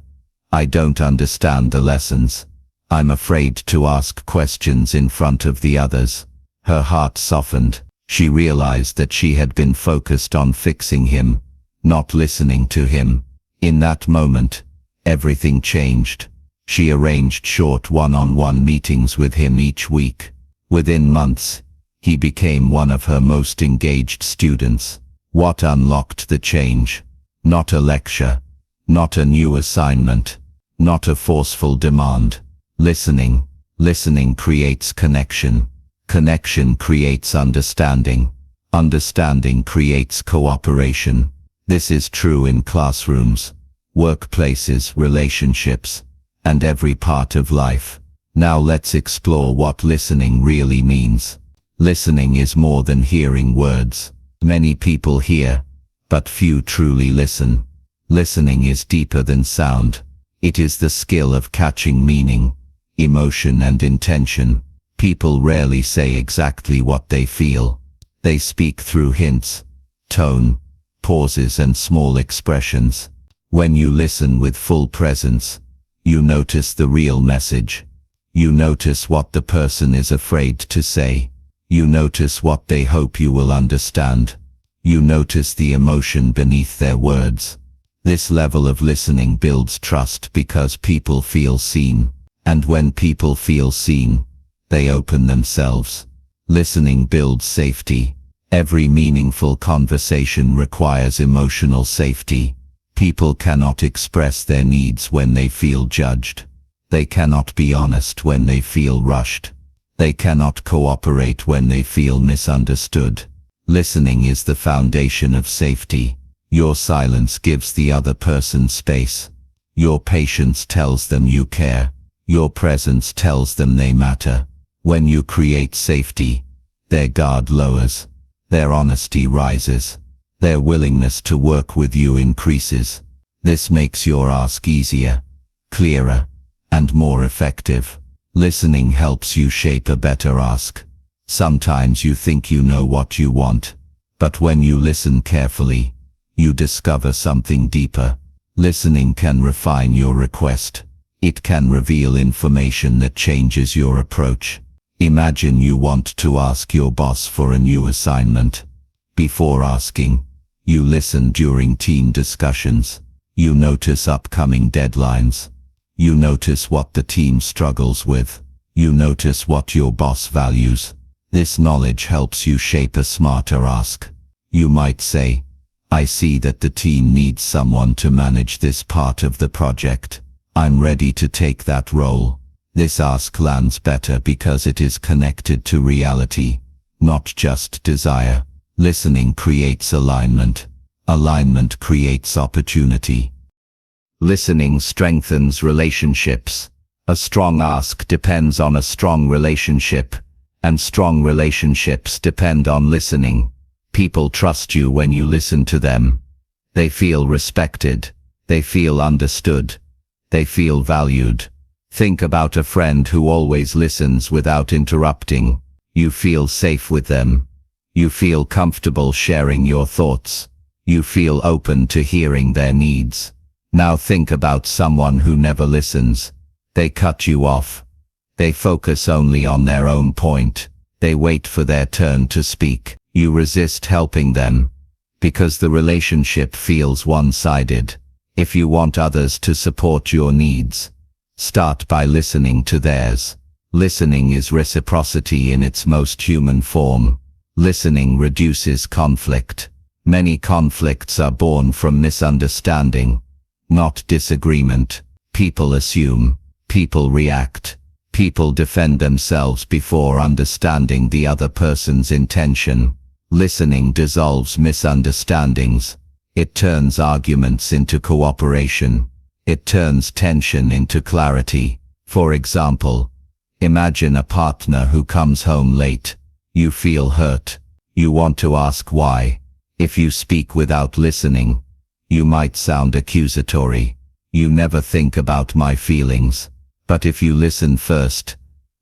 "I don't understand the lessons. I'm afraid to ask questions in front of the others." Her heart softened. She realized that she had been focused on fixing him, not listening to him. In that moment, everything changed. She arranged short one-on-one meetings with him each week. Within months, he became one of her most engaged students. What unlocked the change? Not a lecture, not a new assignment, not a forceful demand. Listening. Listening creates connection. Connection creates understanding. Understanding creates cooperation. This is true in classrooms, workplaces, relationships, and every part of life. Now let's explore what listening really means. Listening is more than hearing words. Many people hear, but few truly listen. Listening is deeper than sound. It is the skill of catching meaning, emotion and intention. People rarely say exactly what they feel. They speak through hints, tone, pauses and small expressions. When you listen with full presence, you notice the real message. You notice what the person is afraid to say. You notice what they hope you will understand. You notice the emotion beneath their words. This level of listening builds trust because people feel seen. And when people feel seen, they open themselves. Listening builds safety. Every meaningful conversation requires emotional safety. People cannot express their needs when they feel judged. They cannot be honest when they feel rushed. They cannot cooperate when they feel misunderstood. Listening is the foundation of safety. Your silence gives the other person space. Your patience tells them you care. Your presence tells them they matter. When you create safety, their guard lowers. Their honesty rises. Their willingness to work with you increases. This makes your ask easier, clearer, and more effective. Listening helps you shape a better ask. Sometimes you think you know what you want, but when you listen carefully, you discover something deeper. Listening can refine your request. It can reveal information that changes your approach. Imagine you want to ask your boss for a new assignment. Before asking, you listen during team discussions. You notice upcoming deadlines. You notice what the team struggles with. You notice what your boss values. This knowledge helps you shape a smarter ask. You might say, I see that the team needs someone to manage this part of the project. I'm ready to take that role. This ask lands better because it is connected to reality, not just desire. Listening creates alignment. Alignment creates opportunity. Listening strengthens relationships. A strong ask depends on a strong relationship, and strong relationships depend on listening. People trust you when you listen to them. They feel respected. They feel understood. They feel valued. Think about a friend who always listens without interrupting. You feel safe with them. You feel comfortable sharing your thoughts. You feel open to hearing their needs. Now think about someone who never listens. They cut you off. They focus only on their own point. They wait for their turn to speak. You resist helping them because the relationship feels one-sided. If you want others to support your needs, start by listening to theirs. Listening is reciprocity in its most human form. Listening reduces conflict. Many conflicts are born from misunderstanding, not disagreement. People assume, people react, people defend themselves before understanding the other person's intention. Listening dissolves misunderstandings. It turns arguments into cooperation. It turns tension into clarity. For example, imagine a partner who comes home late. You feel hurt. You want to ask why. If you speak without listening, you might sound accusatory. You never think about my feelings. But if you listen first,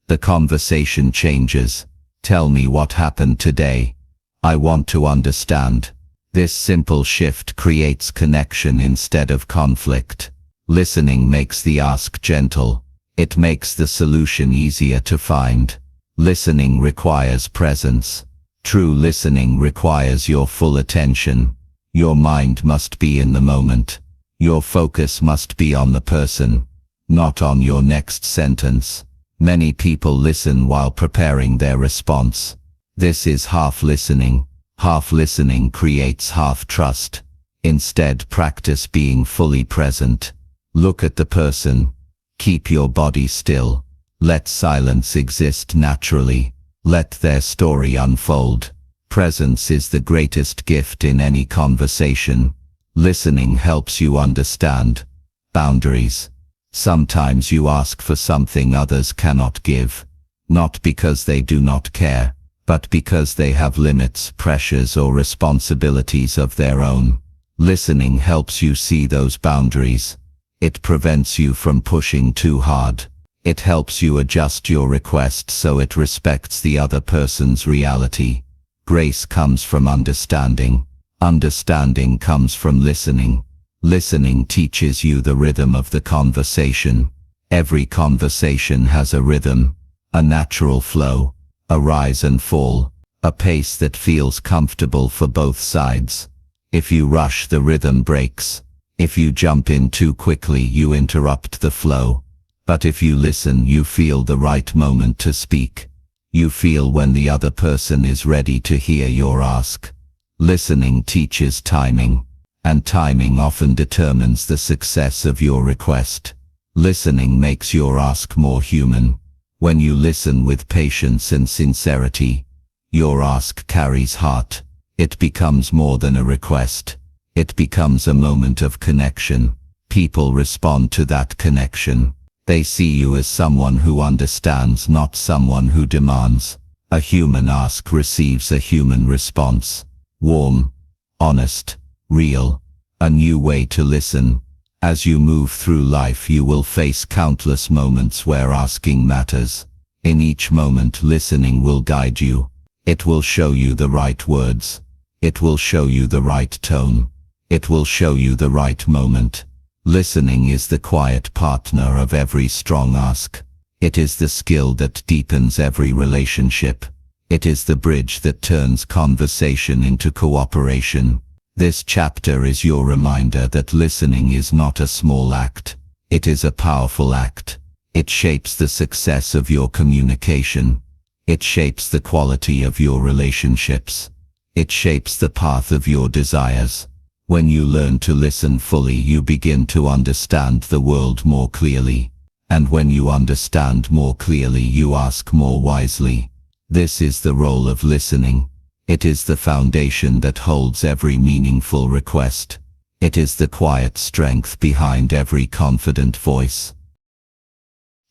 the conversation changes. Tell me what happened today. I want to understand. This simple shift creates connection instead of conflict. Listening makes the ask gentle. It makes the solution easier to find. Listening requires presence. True listening requires your full attention. Your mind must be in the moment. Your focus must be on the person, not on your next sentence. Many people listen while preparing their response. This is half listening. Half listening creates half trust. Instead, practice being fully present. Look at the person. Keep your body still. Let silence exist naturally. Let their story unfold. Presence is the greatest gift in any conversation. Listening helps you understand boundaries. Sometimes you ask for something others cannot give, not because they do not care, but because they have limits, pressures, or responsibilities of their own. Listening helps you see those boundaries. It prevents you from pushing too hard. It helps you adjust your request so it respects the other person's reality. Grace comes from understanding. Understanding comes from listening. Listening teaches you the rhythm of the conversation. Every conversation has a rhythm, a natural flow, a rise and fall, a pace that feels comfortable for both sides. If you rush, the rhythm breaks. If you jump in too quickly, you interrupt the flow. But if you listen, you feel the right moment to speak. You feel when the other person is ready to hear your ask. Listening teaches timing, and timing often determines the success of your request. Listening makes your ask more human. When you listen with patience and sincerity, your ask carries heart. It becomes more than a request. It becomes a moment of connection. People respond to that connection. They see you as someone who understands, not someone who demands. A human ask receives a human response. Warm, honest, real, a new way to listen. As you move through life, you will face countless moments where asking matters. In each moment, listening will guide you. It will show you the right words. It will show you the right tone. It will show you the right moment. Listening is the quiet partner of every strong ask. It is the skill that deepens every relationship. It is the bridge that turns conversation into cooperation. This chapter is your reminder that listening is not a small act. It is a powerful act. It shapes the success of your communication. It shapes the quality of your relationships. It shapes the path of your desires. When you learn to listen fully, you begin to understand the world more clearly. And when you understand more clearly, you ask more wisely. This is the role of listening. It is the foundation that holds every meaningful request. It is the quiet strength behind every confident voice.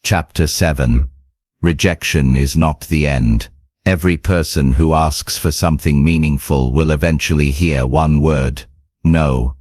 Chapter 7. Rejection is not the end. Every person who asks for something meaningful will eventually hear one word: no.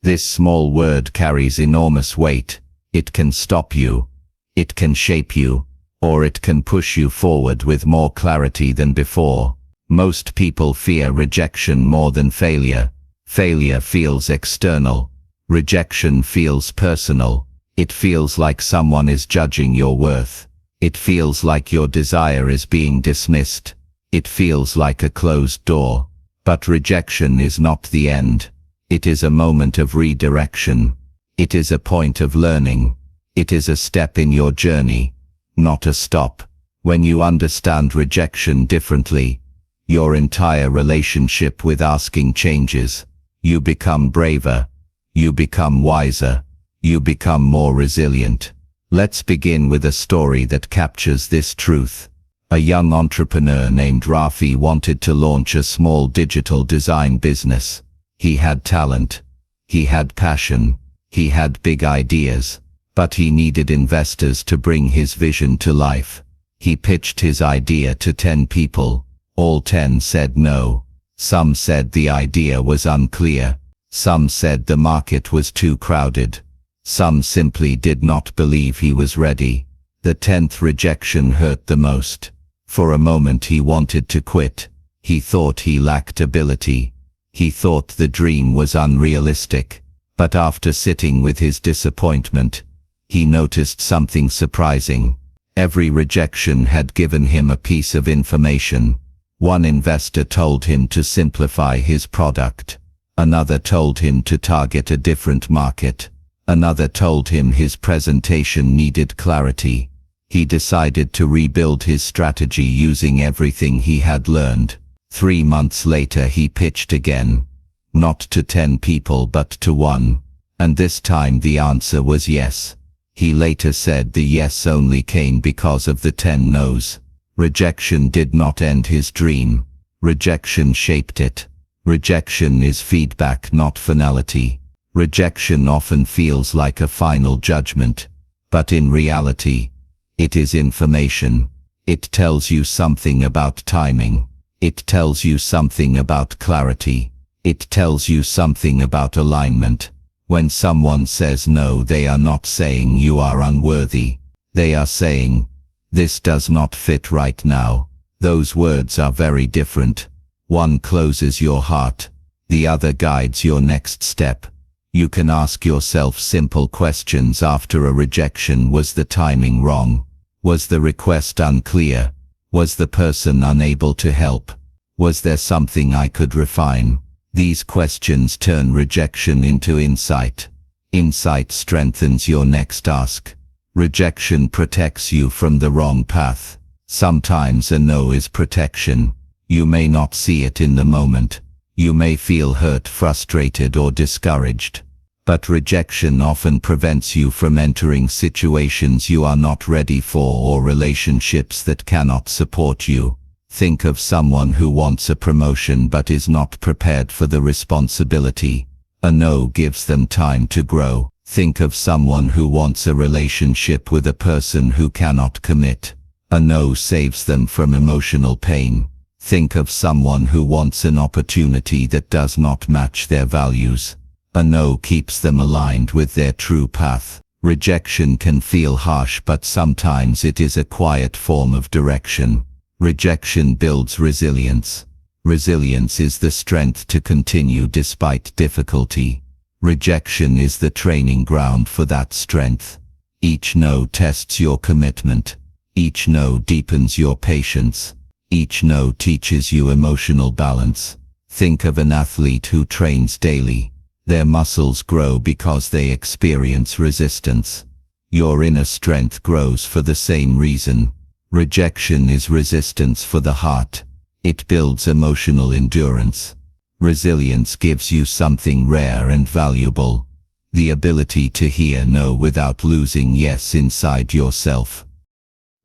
This small word carries enormous weight. It can stop you. It can shape you. Or it can push you forward with more clarity than before. Most people fear rejection more than failure. Failure feels external. Rejection feels personal. It feels like someone is judging your worth. It feels like your desire is being dismissed. It feels like a closed door. But rejection is not the end. It is a moment of redirection. It is a point of learning. It is a step in your journey, not a stop. When you understand rejection differently, your entire relationship with asking changes. You become braver. You become wiser. You become more resilient. Let's begin with a story that captures this truth. A young entrepreneur named Rafi wanted to launch a small digital design business. He had talent. He had passion. He had big ideas. But he needed investors to bring his vision to life. He pitched his idea to 10 people. All 10 said no. Some said the idea was unclear. Some said the market was too crowded. Some simply did not believe he was ready. The 10th rejection hurt the most. For a moment he wanted to quit. He thought he lacked ability. He thought the dream was unrealistic. But after sitting with his disappointment, he noticed something surprising. Every rejection had given him a piece of information. One investor told him to simplify his product. Another told him to target a different market. Another told him his presentation needed clarity. He decided to rebuild his strategy using everything he had learned. 3 months later he pitched again. Not to 10 people but to 1. And this time the answer was yes. He later said the yes only came because of the 10 no's. Rejection did not end his dream. Rejection shaped it. Rejection is feedback, not finality. Rejection often feels like a final judgment. But in reality, it is information. It tells you something about timing. It tells you something about clarity. It tells you something about alignment. When someone says no, they are not saying you are unworthy. They are saying, this does not fit right now. Those words are very different. One closes your heart. The other guides your next step. You can ask yourself simple questions after a rejection. Was the timing wrong? Was the request unclear? Was the person unable to help? Was there something I could refine? These questions turn rejection into insight. Insight strengthens your next ask. Rejection protects you from the wrong path. Sometimes a no is protection. You may not see it in the moment. You may feel hurt, frustrated, or discouraged. But rejection often prevents you from entering situations you are not ready for or relationships that cannot support you. Think of someone who wants a promotion but is not prepared for the responsibility. A no gives them time to grow. Think of someone who wants a relationship with a person who cannot commit. A no saves them from emotional pain. Think of someone who wants an opportunity that does not match their values. A no keeps them aligned with their true path. Rejection can feel harsh, but sometimes it is a quiet form of direction. Rejection builds resilience. Resilience is the strength to continue despite difficulty. Rejection is the training ground for that strength. Each no tests your commitment. Each no deepens your patience. Each no teaches you emotional balance. Think of an athlete who trains daily. Their muscles grow because they experience resistance. Your inner strength grows for the same reason. Rejection is resistance for the heart. It builds emotional endurance. Resilience gives you something rare and valuable: the ability to hear no without losing yes inside yourself.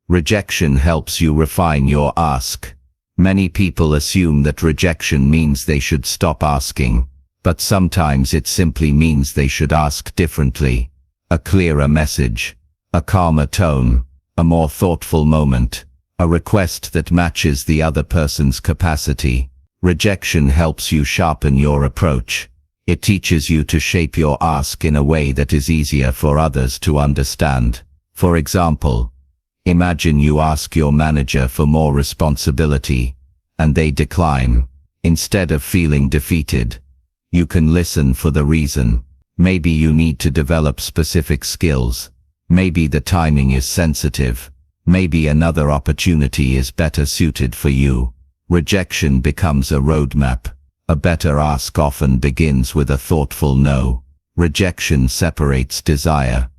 Rejection helps you refine your ask. Many people assume that rejection means they should stop asking, but sometimes it simply means they should ask differently. A clearer message, a calmer tone, a more thoughtful moment, a request that matches the other person's capacity. Rejection helps you sharpen your approach. It teaches you to shape your ask in a way that is easier for others to understand. For example, imagine you ask your manager for more responsibility, and they decline. Instead of feeling defeated, you can listen for the reason. Maybe you need to develop specific skills. Maybe the timing is sensitive. Maybe another opportunity is better suited for you. Rejection becomes a roadmap. A better ask often begins with a thoughtful no. Rejection separates desire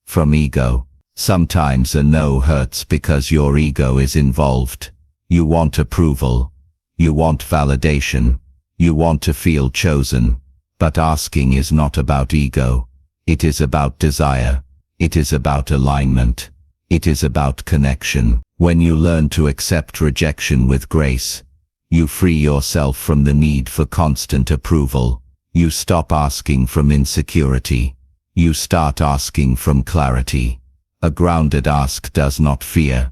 from ego. Sometimes a no hurts because your ego is involved. You want approval. You want validation. You want to feel chosen. But asking is not about ego. It is about desire. It is about alignment. It is about connection. When you learn to accept rejection with grace, you free yourself from the need for constant approval. You stop asking from insecurity. You start asking from clarity. A grounded ask does not fear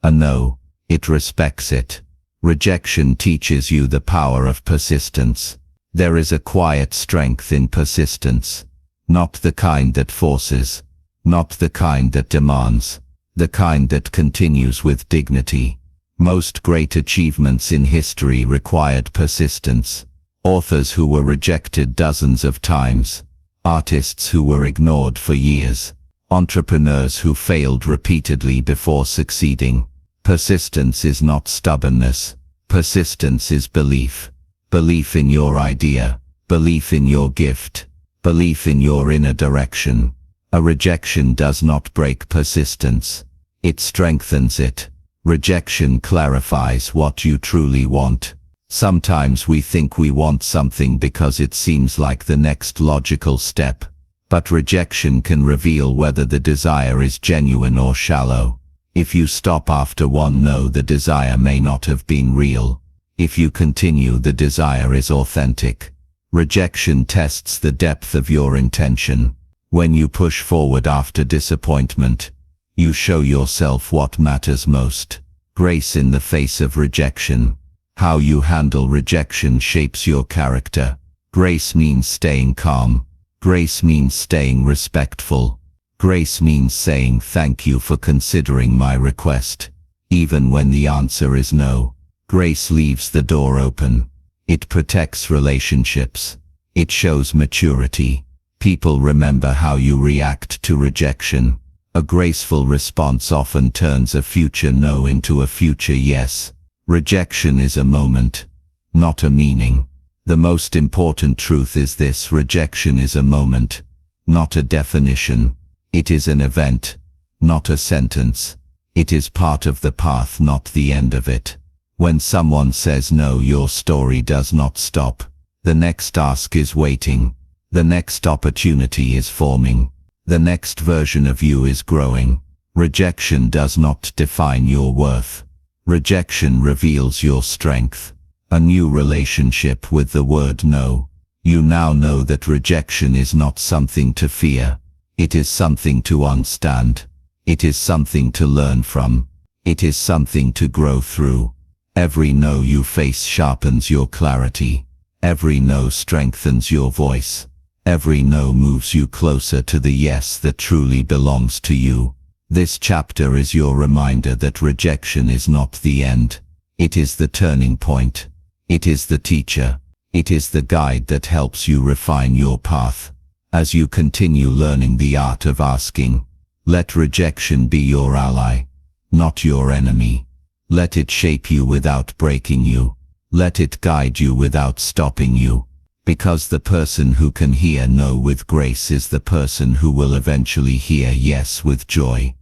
a no. It respects it. Rejection teaches you the power of persistence. There is a quiet strength in persistence. Not the kind that forces. Not the kind that demands. The kind that continues with dignity. Most great achievements in history required persistence. Authors who were rejected dozens of times. Artists who were ignored for years. Entrepreneurs who failed repeatedly before succeeding. Persistence is not stubbornness. Persistence is belief. Belief in your idea. Belief in your gift. Belief in your inner direction. A rejection does not break persistence. It strengthens it. Rejection clarifies what you truly want. Sometimes we think we want something because it seems like the next logical step. But rejection can reveal whether the desire is genuine or shallow. If you stop after one no, the desire may not have been real. If you continue, the desire is authentic. Rejection tests the depth of your intention. When you push forward after disappointment, you show yourself what matters most. Grace in the face of rejection. How you handle rejection shapes your character. Grace means staying calm. Grace means staying respectful. Grace means saying thank you for considering my request, even when the answer is no. Grace leaves the door open. It protects relationships. It shows maturity. People remember how you react to rejection. A graceful response often turns a future no into a future yes. Rejection is a moment, not a meaning. The most important truth is this: rejection is a moment, not a definition. It is an event, not a sentence. It is part of the path, not the end of it. When someone says no, your story does not stop. The next ask is waiting. The next opportunity is forming. The next version of you is growing. Rejection does not define your worth. Rejection reveals your strength. A new relationship with the word no. You now know that rejection is not something to fear. It is something to understand. It is something to learn from. It is something to grow through. Every no you face sharpens your clarity. Every no strengthens your voice. Every no moves you closer to the yes that truly belongs to you. This chapter is your reminder that rejection is not the end. It is the turning point. It is the teacher. It is the guide that helps you refine your path. As you continue learning the art of asking, let rejection be your ally, not your enemy. Let it shape you without breaking you. Let it guide you without stopping you. Because the person who can hear no with grace is the person who will eventually hear yes with joy.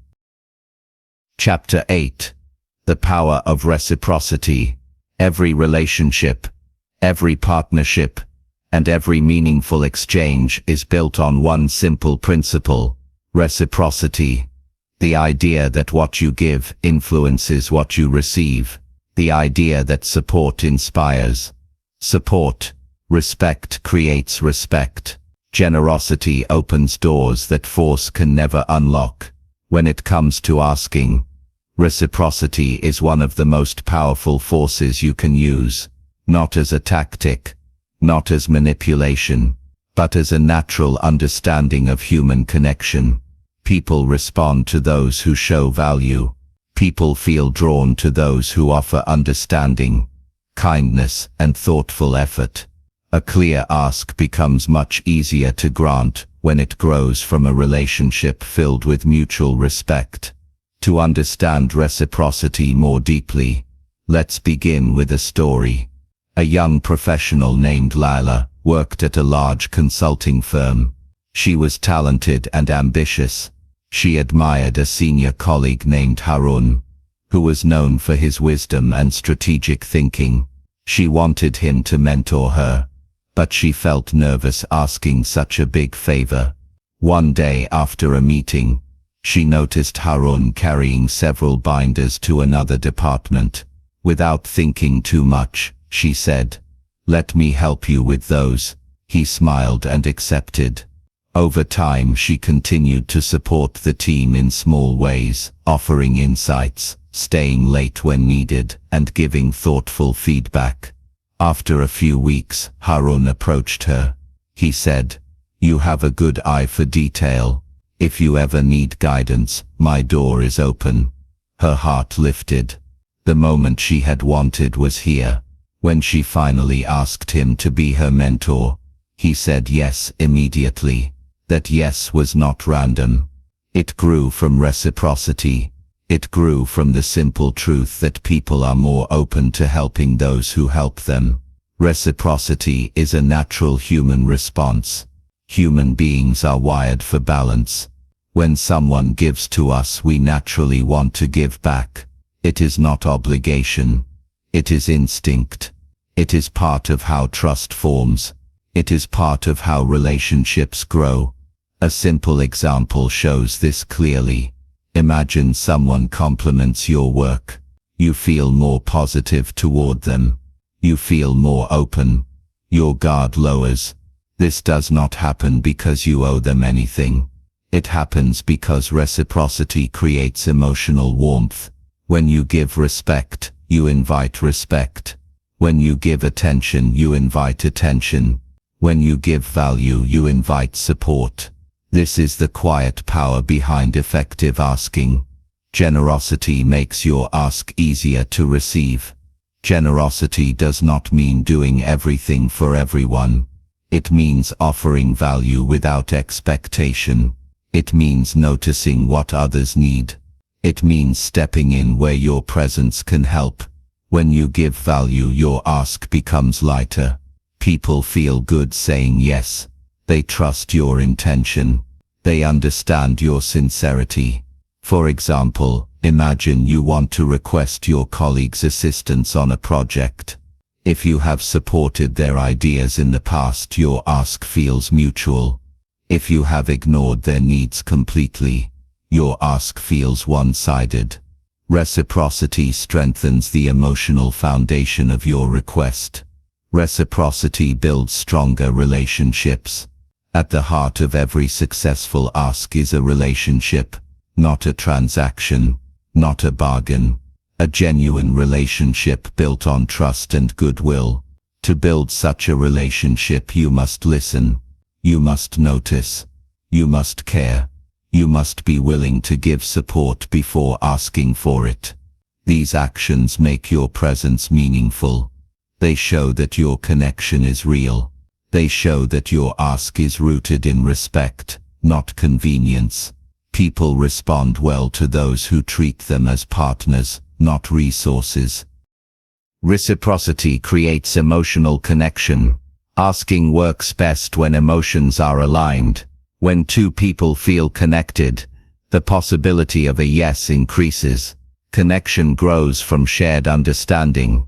Chapter 8. The Power of Reciprocity. Every relationship, every partnership, and every meaningful exchange is built on one simple principle: reciprocity. The idea that what you give influences what you receive. The idea that support inspires support. Respect creates respect. Generosity opens doors that force can never unlock. When it comes to asking, reciprocity is one of the most powerful forces you can use, not as a tactic, not as manipulation, but as a natural understanding of human connection. People respond to those who show value. People feel drawn to those who offer understanding, kindness, and thoughtful effort. A clear ask becomes much easier to grant when it grows from a relationship filled with mutual respect. To understand reciprocity more deeply, let's begin with a story. A young professional named Lila worked at a large consulting firm. She was talented and ambitious. She admired a senior colleague named Harun, who was known for his wisdom and strategic thinking. She wanted him to mentor her, but she felt nervous asking such a big favor. One day after a meeting, she noticed Harun carrying several binders to another department. Without thinking too much, she said, "Let me help you with those." He smiled and accepted. Over time, she continued to support the team in small ways, offering insights, staying late when needed, and giving thoughtful feedback. After a few weeks, Harun approached her. He said, "You have a good eye for detail. If you ever need guidance, my door is open." Her heart lifted. The moment she had wanted was here. When she finally asked him to be her mentor, he said yes immediately. That yes was not random. It grew from reciprocity. It grew from the simple truth that people are more open to helping those who help them. Reciprocity is a natural human response. Human beings are wired for balance. When someone gives to us, we naturally want to give back. It is not obligation. It is instinct. It is part of how trust forms. It is part of how relationships grow. A simple example shows this clearly. Imagine someone compliments your work. You feel more positive toward them. You feel more open. Your guard lowers. This does not happen because you owe them anything. It happens because reciprocity creates emotional warmth. When you give respect, you invite respect. When you give attention, you invite attention. When you give value, you invite support. This is the quiet power behind effective asking. Generosity makes your ask easier to receive. Generosity does not mean doing everything for everyone. It means offering value without expectation. It means noticing what others need. It means stepping in where your presence can help. When you give value, your ask becomes lighter. People feel good saying yes. They trust your intention. They understand your sincerity. For example, imagine you want to request your colleague's assistance on a project. If you have supported their ideas in the past, your ask feels mutual. If you have ignored their needs completely, your ask feels one-sided. Reciprocity strengthens the emotional foundation of your request. Reciprocity builds stronger relationships. At the heart of every successful ask is a relationship, not a transaction, not a bargain. A genuine relationship built on trust and goodwill. To build such a relationship, you must listen. You must notice. You must care. You must be willing to give support before asking for it. These actions make your presence meaningful. They show that your connection is real. They show that your ask is rooted in respect, not convenience. People respond well to those who treat them as partners, not resources. Reciprocity creates emotional connection. Asking works best when emotions are aligned. When two people feel connected, the possibility of a yes increases. Connection grows from shared understanding,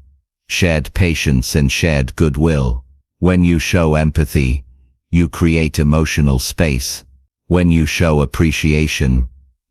shared patience and shared goodwill. When you show empathy, you create emotional space. When you show appreciation,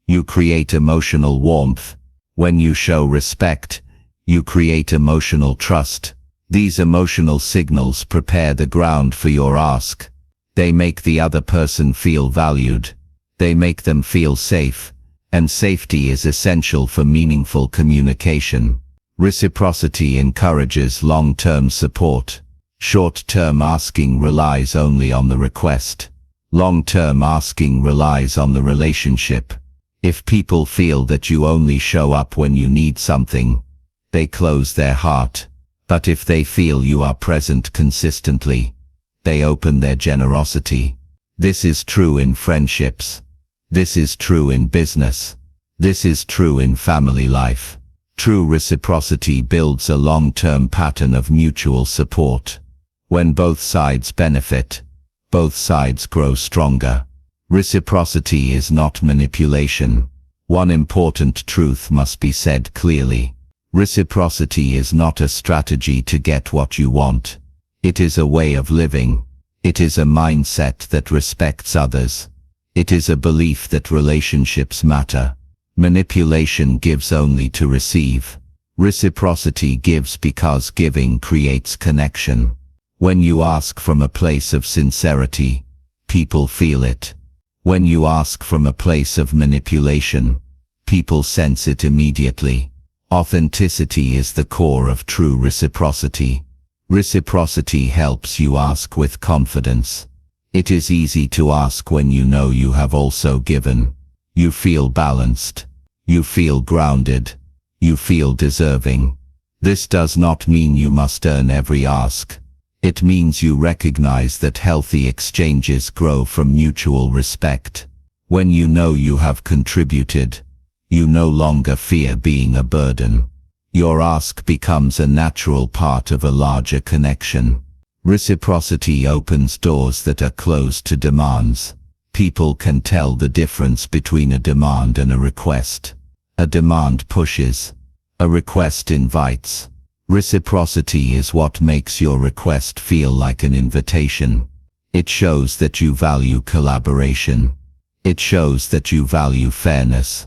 you create emotional warmth. When you show respect, you create emotional trust. These emotional signals prepare the ground for your ask. They make the other person feel valued. They make them feel safe, and safety is essential for meaningful communication. Reciprocity encourages long-term support. Short-term asking relies only on the request. Long-term asking relies on the relationship. If people feel that you only show up when you need something, they close their heart. But if they feel you are present consistently, they open their generosity. This is true in friendships. This is true in business. This is true in family life. True reciprocity builds a long-term pattern of mutual support. When both sides benefit, both sides grow stronger. Reciprocity is not manipulation. One important truth must be said clearly. Reciprocity is not a strategy to get what you want. It is a way of living. It is a mindset that respects others. It is a belief that relationships matter. Manipulation gives only to receive. Reciprocity gives because giving creates connection. When you ask from a place of sincerity, people feel it. When you ask from a place of manipulation, people sense it immediately. Authenticity is the core of true reciprocity. Reciprocity helps you ask with confidence. It is easy to ask when you know you have also given. You feel balanced. You feel grounded. You feel deserving. This does not mean you must earn every ask. It means you recognize that healthy exchanges grow from mutual respect. When you know you have contributed, you no longer fear being a burden. Your ask becomes a natural part of a larger connection. Reciprocity opens doors that are closed to demands. People can tell the difference between a demand and a request. A demand pushes. A request invites. Reciprocity is what makes your request feel like an invitation. It shows that you value collaboration. It shows that you value fairness.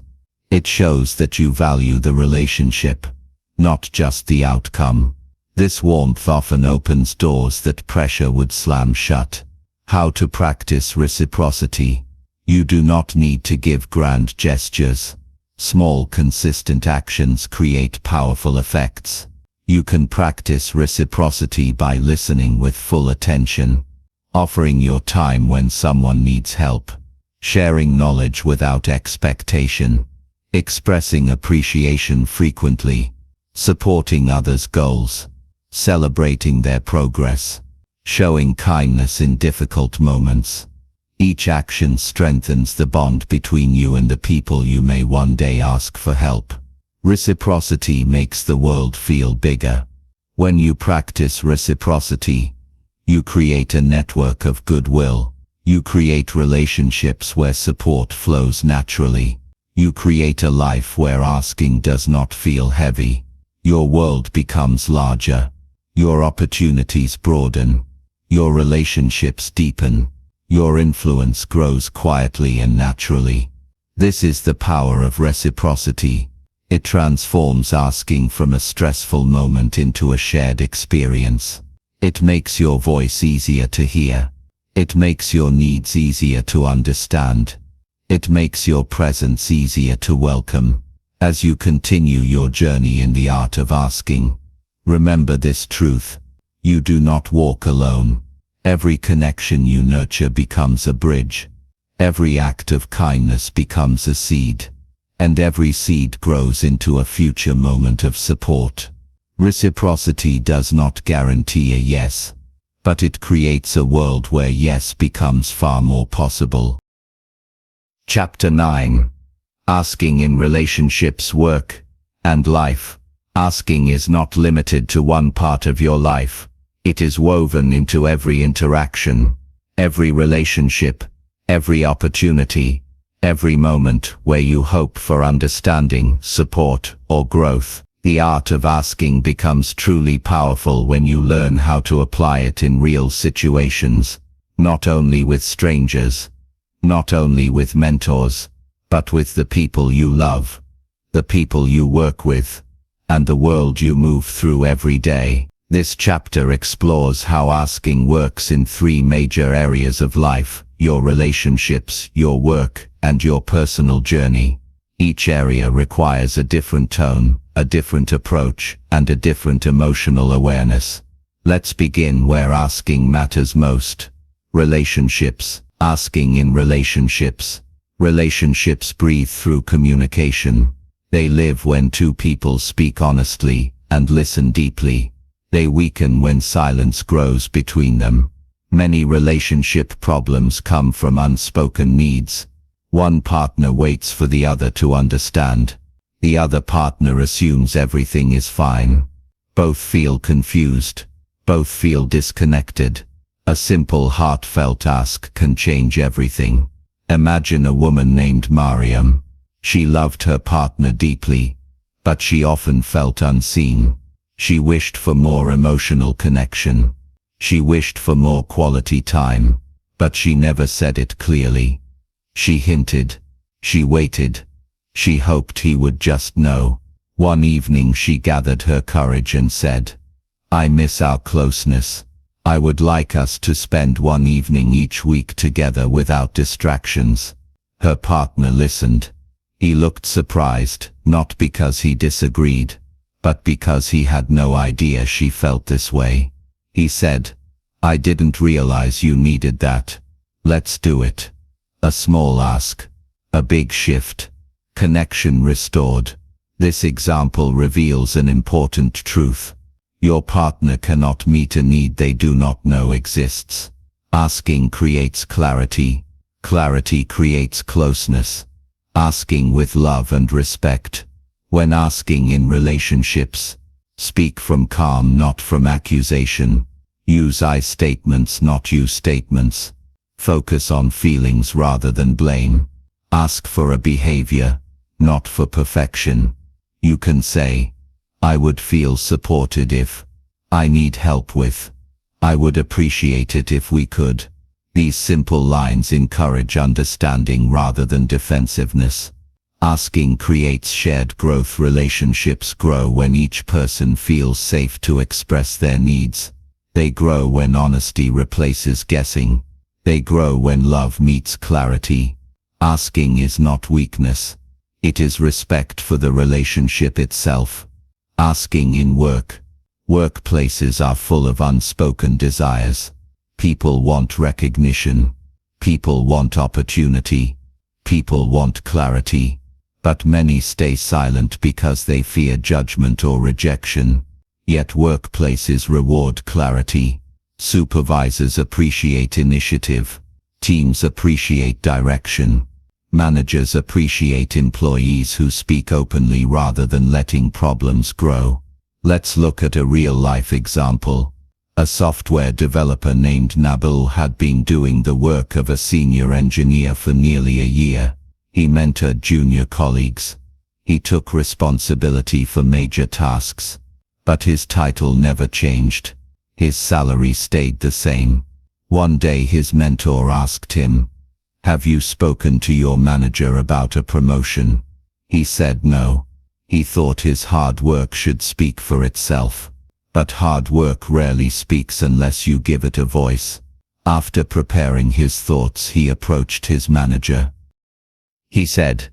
It shows that you value the relationship, not just the outcome. This warmth often opens doors that pressure would slam shut. How to practice reciprocity. You do not need to give grand gestures. Small, consistent actions create powerful effects. You can practice reciprocity by listening with full attention, offering your time when someone needs help, sharing knowledge without expectation, expressing appreciation frequently, supporting others' goals, celebrating their progress, showing kindness in difficult moments. Each action strengthens the bond between you and the people you may one day ask for help. Reciprocity makes the world feel bigger. When you practice reciprocity, you create a network of goodwill. You create relationships where support flows naturally. You create a life where asking does not feel heavy. Your world becomes larger. Your opportunities broaden. Your relationships deepen. Your influence grows quietly and naturally. This is the power of reciprocity. It transforms asking from a stressful moment into a shared experience. It makes your voice easier to hear. It makes your needs easier to understand. It makes your presence easier to welcome. As you continue your journey in the art of asking, remember this truth: you do not walk alone. Every connection you nurture becomes a bridge. Every act of kindness becomes a seed. And every seed grows into a future moment of support. Reciprocity does not guarantee a yes, but it creates a world where yes becomes far more possible. Chapter 9. Asking in relationships, work, and life. Asking is not limited to one part of your life. It is woven into every interaction, every relationship, every opportunity, every moment where you hope for understanding, support, or growth. The art of asking becomes truly powerful when you learn how to apply it in real situations, not only with strangers, not only with mentors, but with the people you love, the people you work with, and the world you move through every day. This chapter explores how asking works in three major areas of life: your relationships, your work, and your personal journey. Each area requires a different tone, a different approach, and a different emotional awareness. Let's begin where asking matters most. Relationships. Asking in relationships. Relationships breathe through communication. They live when two people speak honestly and listen deeply. They weaken when silence grows between them. Many relationship problems come from unspoken needs. One partner waits for the other to understand. The other partner assumes everything is fine. Both feel confused. Both feel disconnected. A simple, heartfelt ask can change everything. Imagine a woman named Mariam. She loved her partner deeply, but she often felt unseen. She wished for more emotional connection. She wished for more quality time, but she never said it clearly. She hinted. She waited. She hoped he would just know. One evening she gathered her courage and said, "I miss our closeness. I would like us to spend one evening each week together without distractions." Her partner listened. He looked surprised, not because he disagreed, but because he had no idea she felt this way. He said, "I didn't realize you needed that. Let's do it." A small ask, a big shift, connection restored. This example reveals an important truth. Your partner cannot meet a need they do not know exists. Asking creates clarity. Clarity creates closeness. Asking with love and respect. When asking in relationships, speak from calm, not from accusation. Use I statements, not you statements. Focus on feelings rather than blame. Ask for a behavior, not for perfection. You can say, "I would feel supported if," "I need help with," "I would appreciate it if we could." These simple lines encourage understanding rather than defensiveness. Asking creates shared growth. Relationships grow when each person feels safe to express their needs. They grow when honesty replaces guessing. They grow when love meets clarity. Asking is not weakness. It is respect for the relationship itself. Asking in work. Workplaces are full of unspoken desires. People want recognition. People want opportunity. People want clarity. But many stay silent because they fear judgment or rejection. Yet workplaces reward clarity. Supervisors appreciate initiative. Teams appreciate direction. Managers appreciate employees who speak openly rather than letting problems grow. Let's look at a real-life example. A software developer named Nabil had been doing the work of a senior engineer for nearly a year. He mentored junior colleagues. He took responsibility for major tasks. But his title never changed. His salary stayed the same. One day his mentor asked him, "Have you spoken to your manager about a promotion?" He said no. He thought his hard work should speak for itself. But hard work rarely speaks unless you give it a voice. After preparing his thoughts, he approached his manager. He said,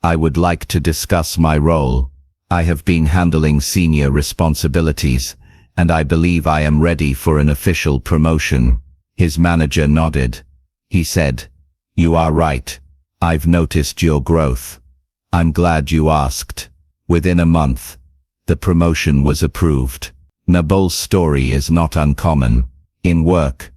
"I would like to discuss my role. I have been handling senior responsibilities, and I believe I am ready for an official promotion." His manager nodded. He said, "You are right. I've noticed your growth. I'm glad you asked." Within a month, the promotion was approved. Nabil's story is not uncommon. In work,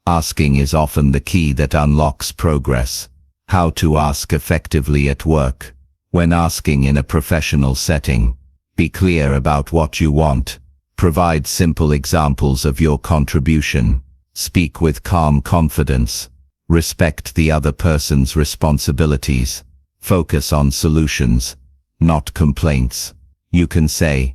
asking is often the key that unlocks progress. How to ask effectively at work. When asking in a professional setting, be clear about what you want. Provide simple examples of your contribution. Speak with calm confidence. Respect the other person's responsibilities. Focus on solutions, not complaints. You can say,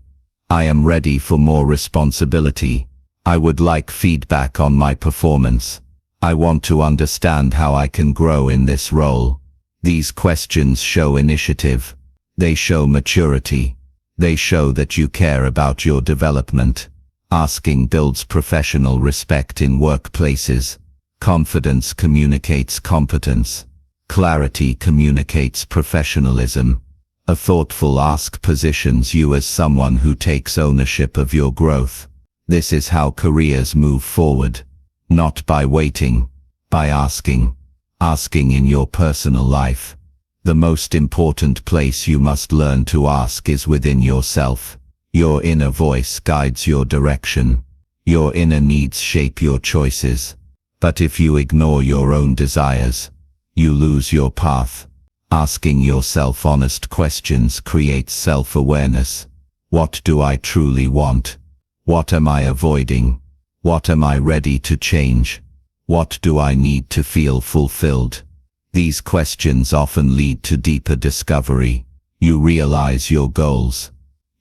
"I am ready for more responsibility. I would like feedback on my performance. I want to understand how I can grow in this role." These questions show initiative. They show maturity. They show that you care about your development. Asking builds professional respect in workplaces. Confidence communicates competence. Clarity communicates professionalism. A thoughtful ask positions you as someone who takes ownership of your growth. This is how careers move forward. Not by waiting, by asking. Asking in your personal life. The most important place you must learn to ask is within yourself. Your inner voice guides your direction. Your inner needs shape your choices. But if you ignore your own desires, you lose your path. Asking yourself honest questions creates self-awareness. What do I truly want? What am I avoiding? What am I ready to change? What do I need to feel fulfilled? These questions often lead to deeper discovery. You realize your goals.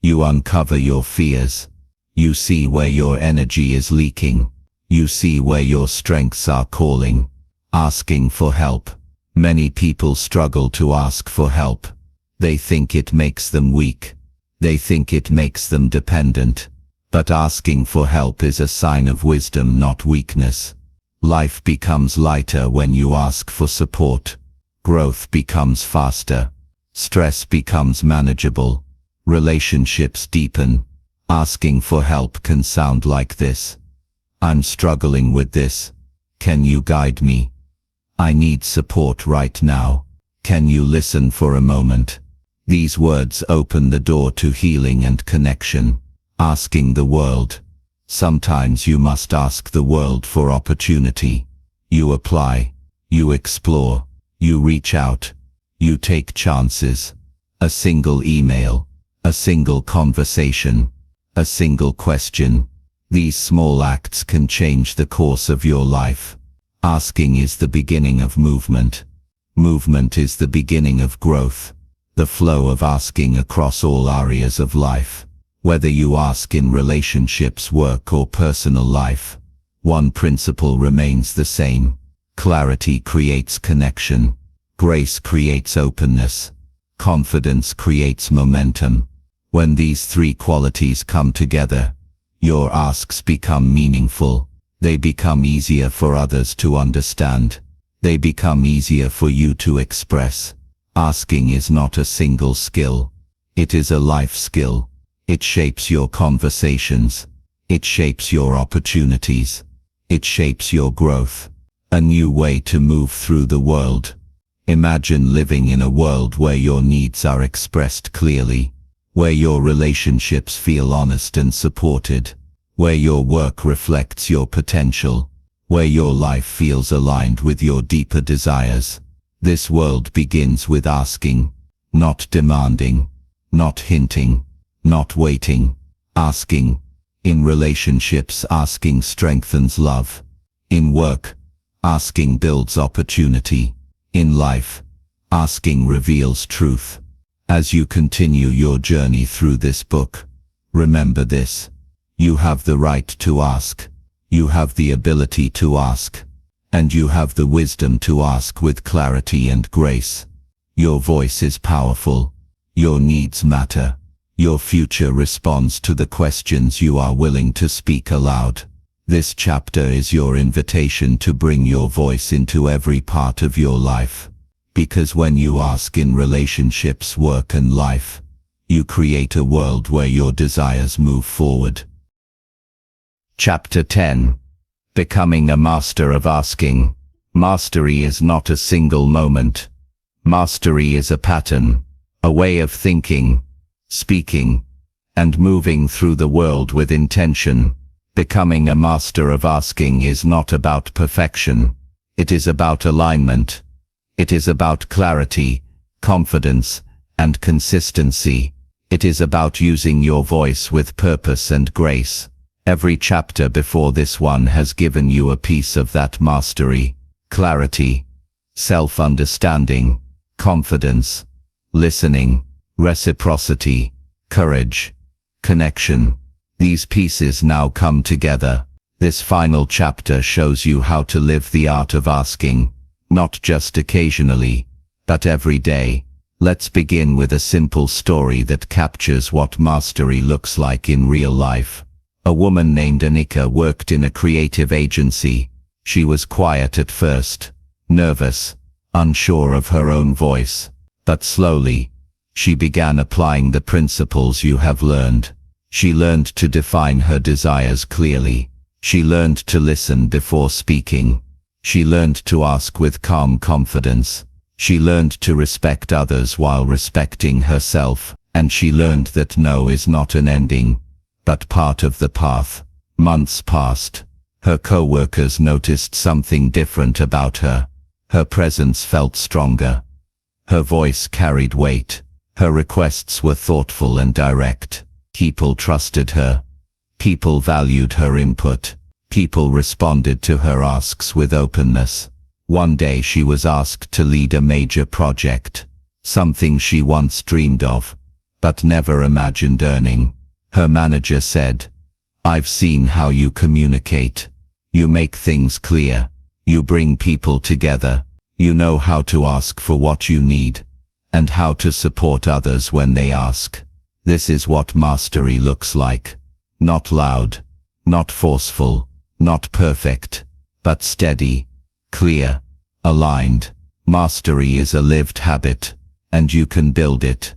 You uncover your fears. You see where your energy is leaking. You see where your strengths are calling. Asking for help. Many people struggle to ask for help. They think it makes them weak. They think it makes them dependent. But asking for help is a sign of wisdom, not weakness. Life becomes lighter when you ask for support. Growth becomes faster. Stress becomes manageable. Relationships deepen. Asking for help can sound like this. "I'm struggling with this. Can you guide me? I need support right now. Can you listen for a moment?" These words open the door to healing and connection. Asking the world. Sometimes you must ask the world for opportunity. You apply. You explore. You reach out. You take chances. A single email. A single conversation. A single question. These small acts can change the course of your life. Asking is the beginning of movement. Movement is the beginning of growth. The flow of asking across all areas of life. Whether you ask in relationships, work, or personal life, one principle remains the same. Clarity creates connection. Grace creates openness. Confidence creates momentum. When these three qualities come together, your asks become meaningful. They become easier for others to understand. They become easier for you to express. Asking is not a single skill. It is a life skill. It shapes your conversations. It shapes your opportunities. It shapes your growth. A new way to move through the world. Imagine living in a world where your needs are expressed clearly, where your relationships feel honest and supported, where your work reflects your potential, where your life feels aligned with your deeper desires. This world begins with asking, not demanding, not hinting, not waiting, asking. In relationships, asking strengthens love. In work, asking builds opportunity. In life, asking reveals truth. As you continue your journey through this book, remember this. You have the right to ask. You have the ability to ask. And you have the wisdom to ask with clarity and grace. Your voice is powerful. Your needs matter. Your future responds to the questions you are willing to speak aloud. This chapter is your invitation to bring your voice into every part of your life. Because when you ask in relationships, work and life, you create a world where your desires move forward. Chapter 10. Becoming a master of asking. Mastery is not a single moment. Mastery is a pattern, a way of thinking, speaking, and moving through the world with intention. Becoming a master of asking is not about perfection. It is about alignment. It is about clarity, confidence, and consistency. It is about using your voice with purpose and grace. Every chapter before this one has given you a piece of that mastery: clarity, self-understanding, confidence, listening, reciprocity, courage, connection. These pieces now come together. This final chapter shows you how to live the art of asking, not just occasionally, but every day. Let's begin with a simple story that captures what mastery looks like in real life. A woman named Anika worked in a creative agency. She was quiet at first, nervous, unsure of her own voice. But slowly, she began applying the principles you have learned. She learned to define her desires clearly. She learned to listen before speaking. She learned to ask with calm confidence. She learned to respect others while respecting herself. And she learned that no is not an ending, but part of the path. Months passed. Her co-workers noticed something different about her. Her presence felt stronger. Her voice carried weight. Her requests were thoughtful and direct. People trusted her. People valued her input. People responded to her asks with openness. One day she was asked to lead a major project, something she once dreamed of, but never imagined earning. Her manager said, "I've seen how you communicate. You make things clear. You bring people together. You know how to ask for what you need, and how to support others when they ask." This is what mastery looks like. Not loud, not forceful, not perfect, but steady, clear, aligned. Mastery is a lived habit, and you can build it.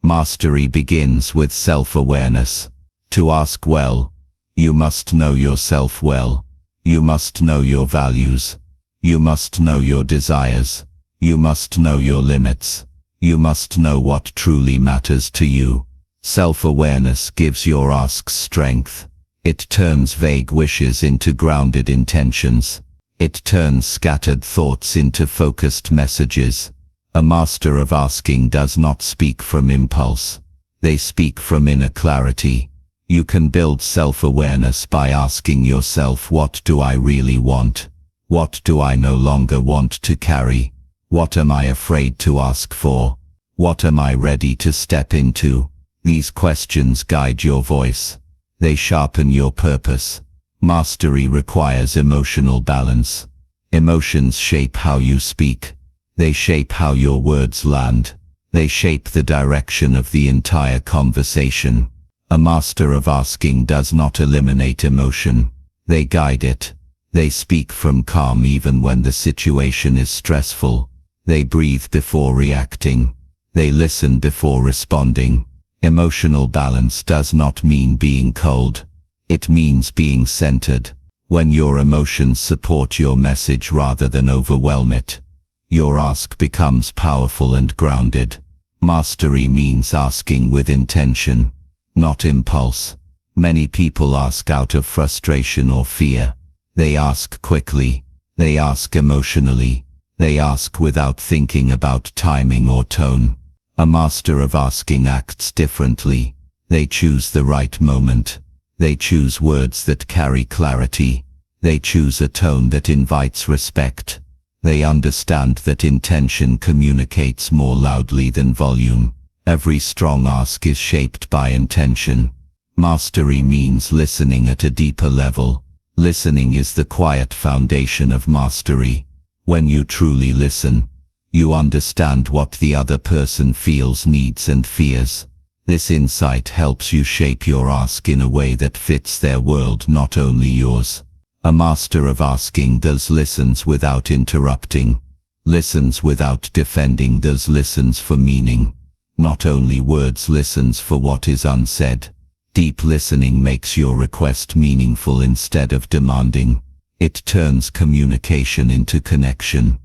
Mastery begins with self-awareness. To ask well, you must know yourself well. You must know your values. You must know your desires. You must know your limits. You must know what truly matters to you. Self-awareness gives your asks strength. It turns vague wishes into grounded intentions. It turns scattered thoughts into focused messages. A master of asking does not speak from impulse. They speak from inner clarity. You can build self-awareness by asking yourself, what do I really want? What do I no longer want to carry? What am I afraid to ask for? What am I ready to step into? These questions guide your voice. They sharpen your purpose. Mastery requires emotional balance. Emotions shape how you speak. They shape how your words land. They shape the direction of the entire conversation. A master of asking does not eliminate emotion. They guide it. They speak from calm even when the situation is stressful. They breathe before reacting. They listen before responding. Emotional balance does not mean being cold. It means being centered. When your emotions support your message rather than overwhelm it, your ask becomes powerful and grounded. Mastery means asking with intention, not impulse. Many people ask out of frustration or fear. They ask quickly. They ask emotionally. They ask without thinking about timing or tone. A master of asking acts differently. They choose the right moment. They choose words that carry clarity. They choose a tone that invites respect. They understand that intention communicates more loudly than volume. Every strong ask is shaped by intention. Mastery means listening at a deeper level. Listening is the quiet foundation of mastery. When you truly listen, you understand what the other person feels, needs and fears. This insight helps you shape your ask in a way that fits their world, not only yours. A master of asking does listens without interrupting, listens without defending, does listens for meaning. Not only words, listens for what is unsaid. Deep listening makes your request meaningful instead of demanding. It turns communication into connection.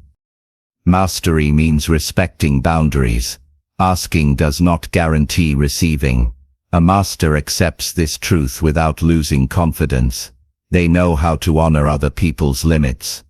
Mastery means respecting boundaries. Asking does not guarantee receiving. A master accepts this truth without losing confidence. They know how to honor other people's limits.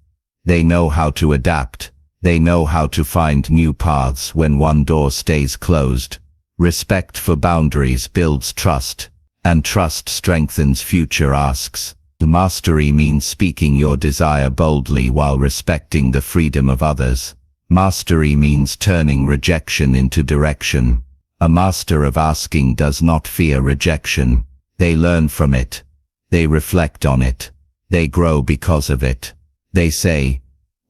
They know how to adapt. They know how to find new paths when one door stays closed. Respect for boundaries builds trust, and trust strengthens future asks. Mastery means speaking your desire boldly while respecting the freedom of others. Mastery means turning rejection into direction. A master of asking does not fear rejection. They learn from it. They reflect on it. They grow because of it. They say,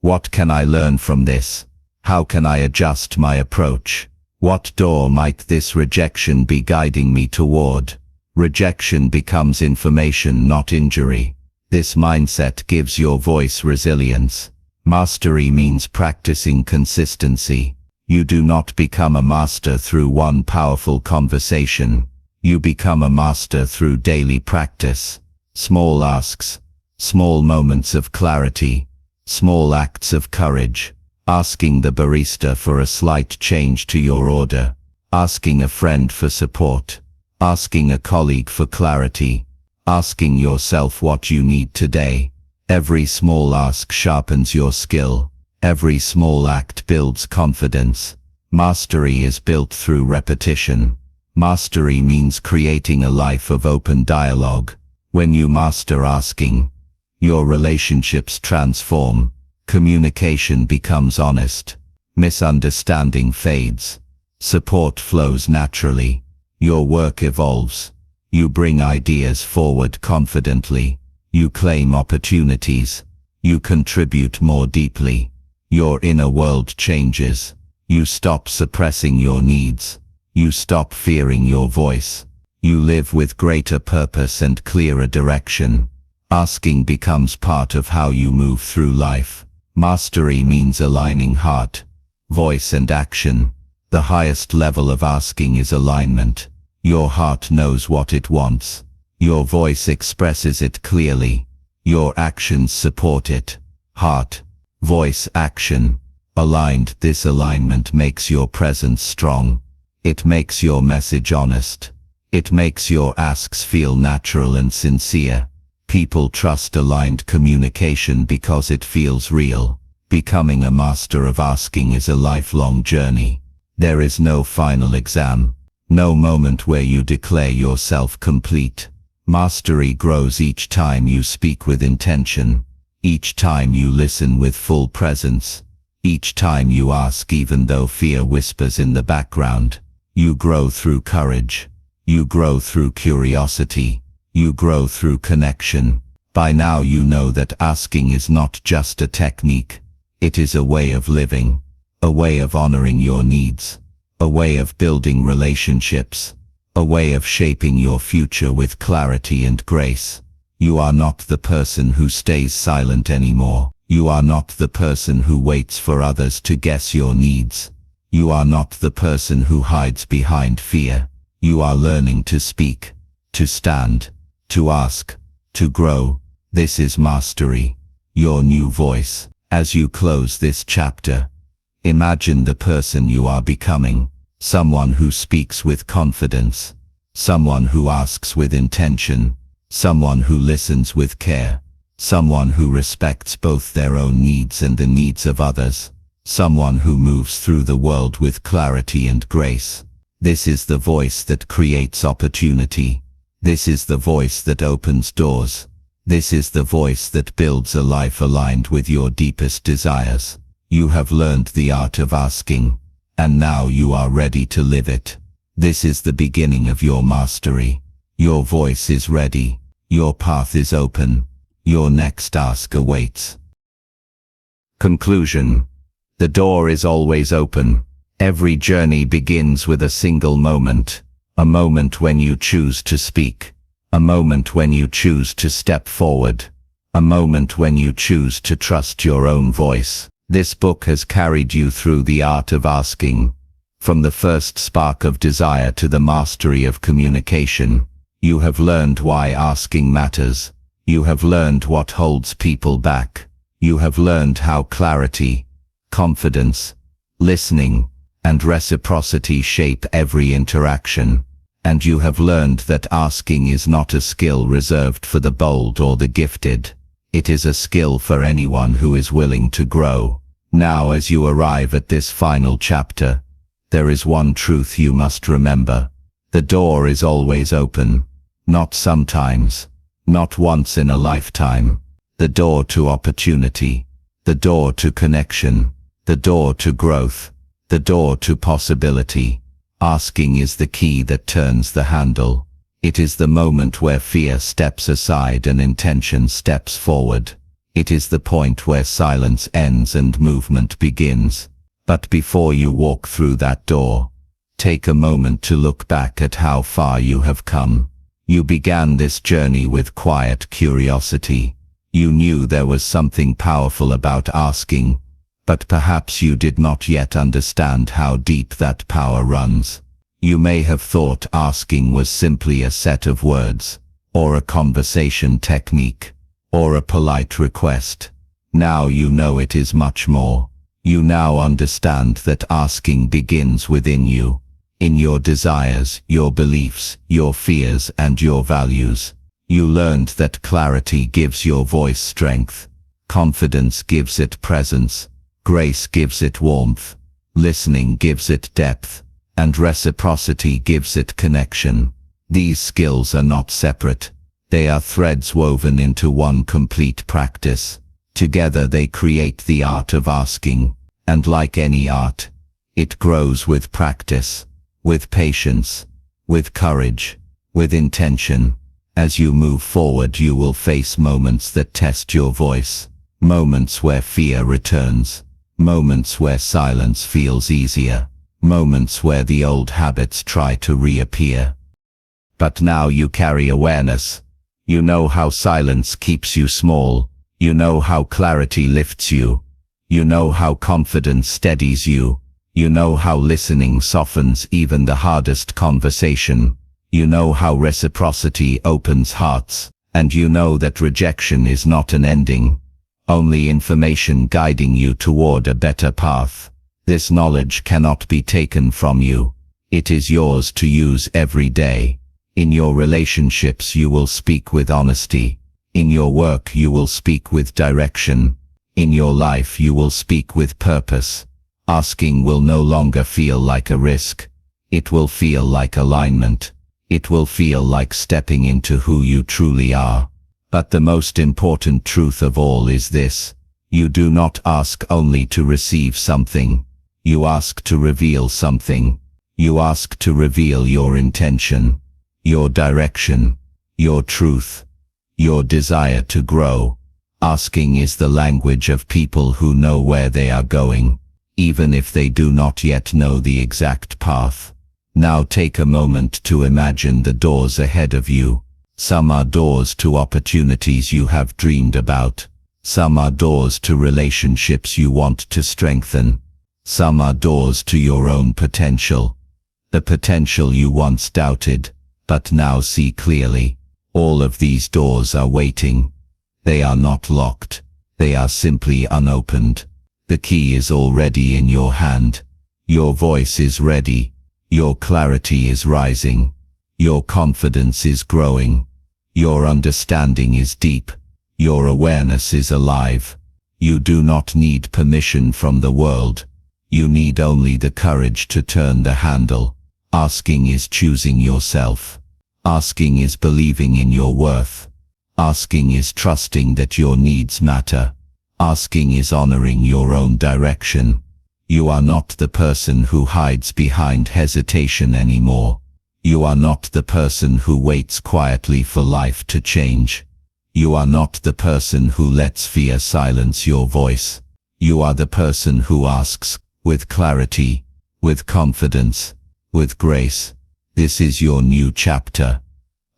"What can I learn from this? How can I adjust my approach? What door might this rejection be guiding me toward?" Rejection becomes information, not injury. This mindset gives your voice resilience. Mastery means practicing consistency. You do not become a master through one powerful conversation. You become a master through daily practice. Small asks, small moments of clarity, small acts of courage. Asking the barista for a slight change to your order. Asking a friend for support. Asking a colleague for clarity. Asking yourself what you need today. Every small ask sharpens your skill. Every small act builds confidence. Mastery is built through repetition. Mastery means creating a life of open dialogue. When you master asking, your relationships transform. Communication becomes honest. Misunderstanding fades. Support flows naturally. Your work evolves. You bring ideas forward confidently. You claim opportunities. You contribute more deeply. Your inner world changes. You stop suppressing your needs. You stop fearing your voice. You live with greater purpose and clearer direction. Asking becomes part of how you move through life. Mastery means aligning heart, voice and action. The highest level of asking is alignment. Your heart knows what it wants. Your voice expresses it clearly. Your actions support it. Heart, voice, action. Aligned. This alignment makes your presence strong. It makes your message honest. It makes your asks feel natural and sincere. People trust aligned communication because it feels real. Becoming a master of asking is a lifelong journey. There is no final exam. No moment where you declare yourself complete. Mastery grows each time you speak with intention. Each time you listen with full presence. Each time you ask even though fear whispers in the background. You grow through courage. You grow through curiosity. You grow through connection. By now you know that asking is not just a technique. It is a way of living. A way of honoring your needs. A way of building relationships. A way of shaping your future with clarity and grace. You are not the person who stays silent anymore. You are not the person who waits for others to guess your needs. You are not the person who hides behind fear. You are learning to speak, to stand, to ask, to grow. This is mastery, your new voice. As you close this chapter, imagine the person you are becoming, someone who speaks with confidence, someone who asks with intention, someone who listens with care, someone who respects both their own needs and the needs of others, someone who moves through the world with clarity and grace. This is the voice that creates opportunity. This is the voice that opens doors. This is the voice that builds a life aligned with your deepest desires. You have learned the art of asking, and now you are ready to live it. This is the beginning of your mastery. Your voice is ready. Your path is open. Your next ask awaits. Conclusion. The door is always open. Every journey begins with a single moment. A moment when you choose to speak. A moment when you choose to step forward. A moment when you choose to trust your own voice. This book has carried you through the art of asking. From the first spark of desire to the mastery of communication. You have learned why asking matters. You have learned what holds people back. You have learned how clarity, confidence, listening, and reciprocity shape every interaction. And you have learned that asking is not a skill reserved for the bold or the gifted. It is a skill for anyone who is willing to grow. Now, as you arrive at this final chapter, there is one truth you must remember. The door is always open. Not sometimes. Not once in a lifetime. The door to opportunity. The door to connection. The door to growth. The door to possibility. Asking is the key that turns the handle. It is the moment where fear steps aside and intention steps forward. It is the point where silence ends and movement begins. But before you walk through that door, take a moment to look back at how far you have come. You began this journey with quiet curiosity. You knew there was something powerful about asking, but perhaps you did not yet understand how deep that power runs. You may have thought asking was simply a set of words, or a conversation technique, or a polite request. Now you know it is much more. You now understand that asking begins within you, in your desires, your beliefs, your fears, and your values. You learned that clarity gives your voice strength, confidence gives it presence, grace gives it warmth, listening gives it depth, and reciprocity gives it connection. These skills are not separate. They are threads woven into one complete practice. Together they create the art of asking, and like any art, it grows with practice, with patience, with courage, with intention. As you move forward, you will face moments that test your voice, moments where fear returns, moments where silence feels easier, moments where the old habits try to reappear. But now you carry awareness. You know how silence keeps you small. You know how clarity lifts you. You know how confidence steadies you. You know how listening softens even the hardest conversation. You know how reciprocity opens hearts. And you know that rejection is not an ending, only information guiding you toward a better path. This knowledge cannot be taken from you. It is yours to use every day. In your relationships you will speak with honesty. In your work you will speak with direction. In your life you will speak with purpose. Asking will no longer feel like a risk. It will feel like alignment. It will feel like stepping into who you truly are. But the most important truth of all is this: you do not ask only to receive something. You ask to reveal something. You ask to reveal your intention, your direction, your truth, your desire to grow. Asking is the language of people who know where they are going, even if they do not yet know the exact path. Now take a moment to imagine the doors ahead of you. Some are doors to opportunities you have dreamed about. Some are doors to relationships you want to strengthen. Some are doors to your own potential. The potential you once doubted, but now see clearly. All of these doors are waiting. They are not locked. They are simply unopened. The key is already in your hand. Your voice is ready. Your clarity is rising. Your confidence is growing. Your understanding is deep. Your awareness is alive. You do not need permission from the world. You need only the courage to turn the handle. Asking is choosing yourself. Asking is believing in your worth. Asking is trusting that your needs matter. Asking is honoring your own direction. You are not the person who hides behind hesitation anymore. You are not the person who waits quietly for life to change. You are not the person who lets fear silence your voice. You are the person who asks, with clarity, with confidence, with grace. This is your new chapter.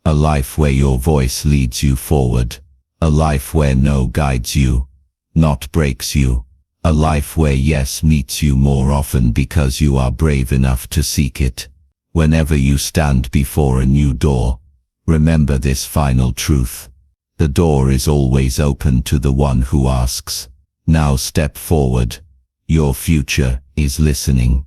A life where your voice leads you forward. A life where no guides you, not breaks you. A life where yes meets you more often because you are brave enough to seek it. Whenever you stand before a new door, remember this final truth. The door is always open to the one who asks. Now step forward. Your future is listening.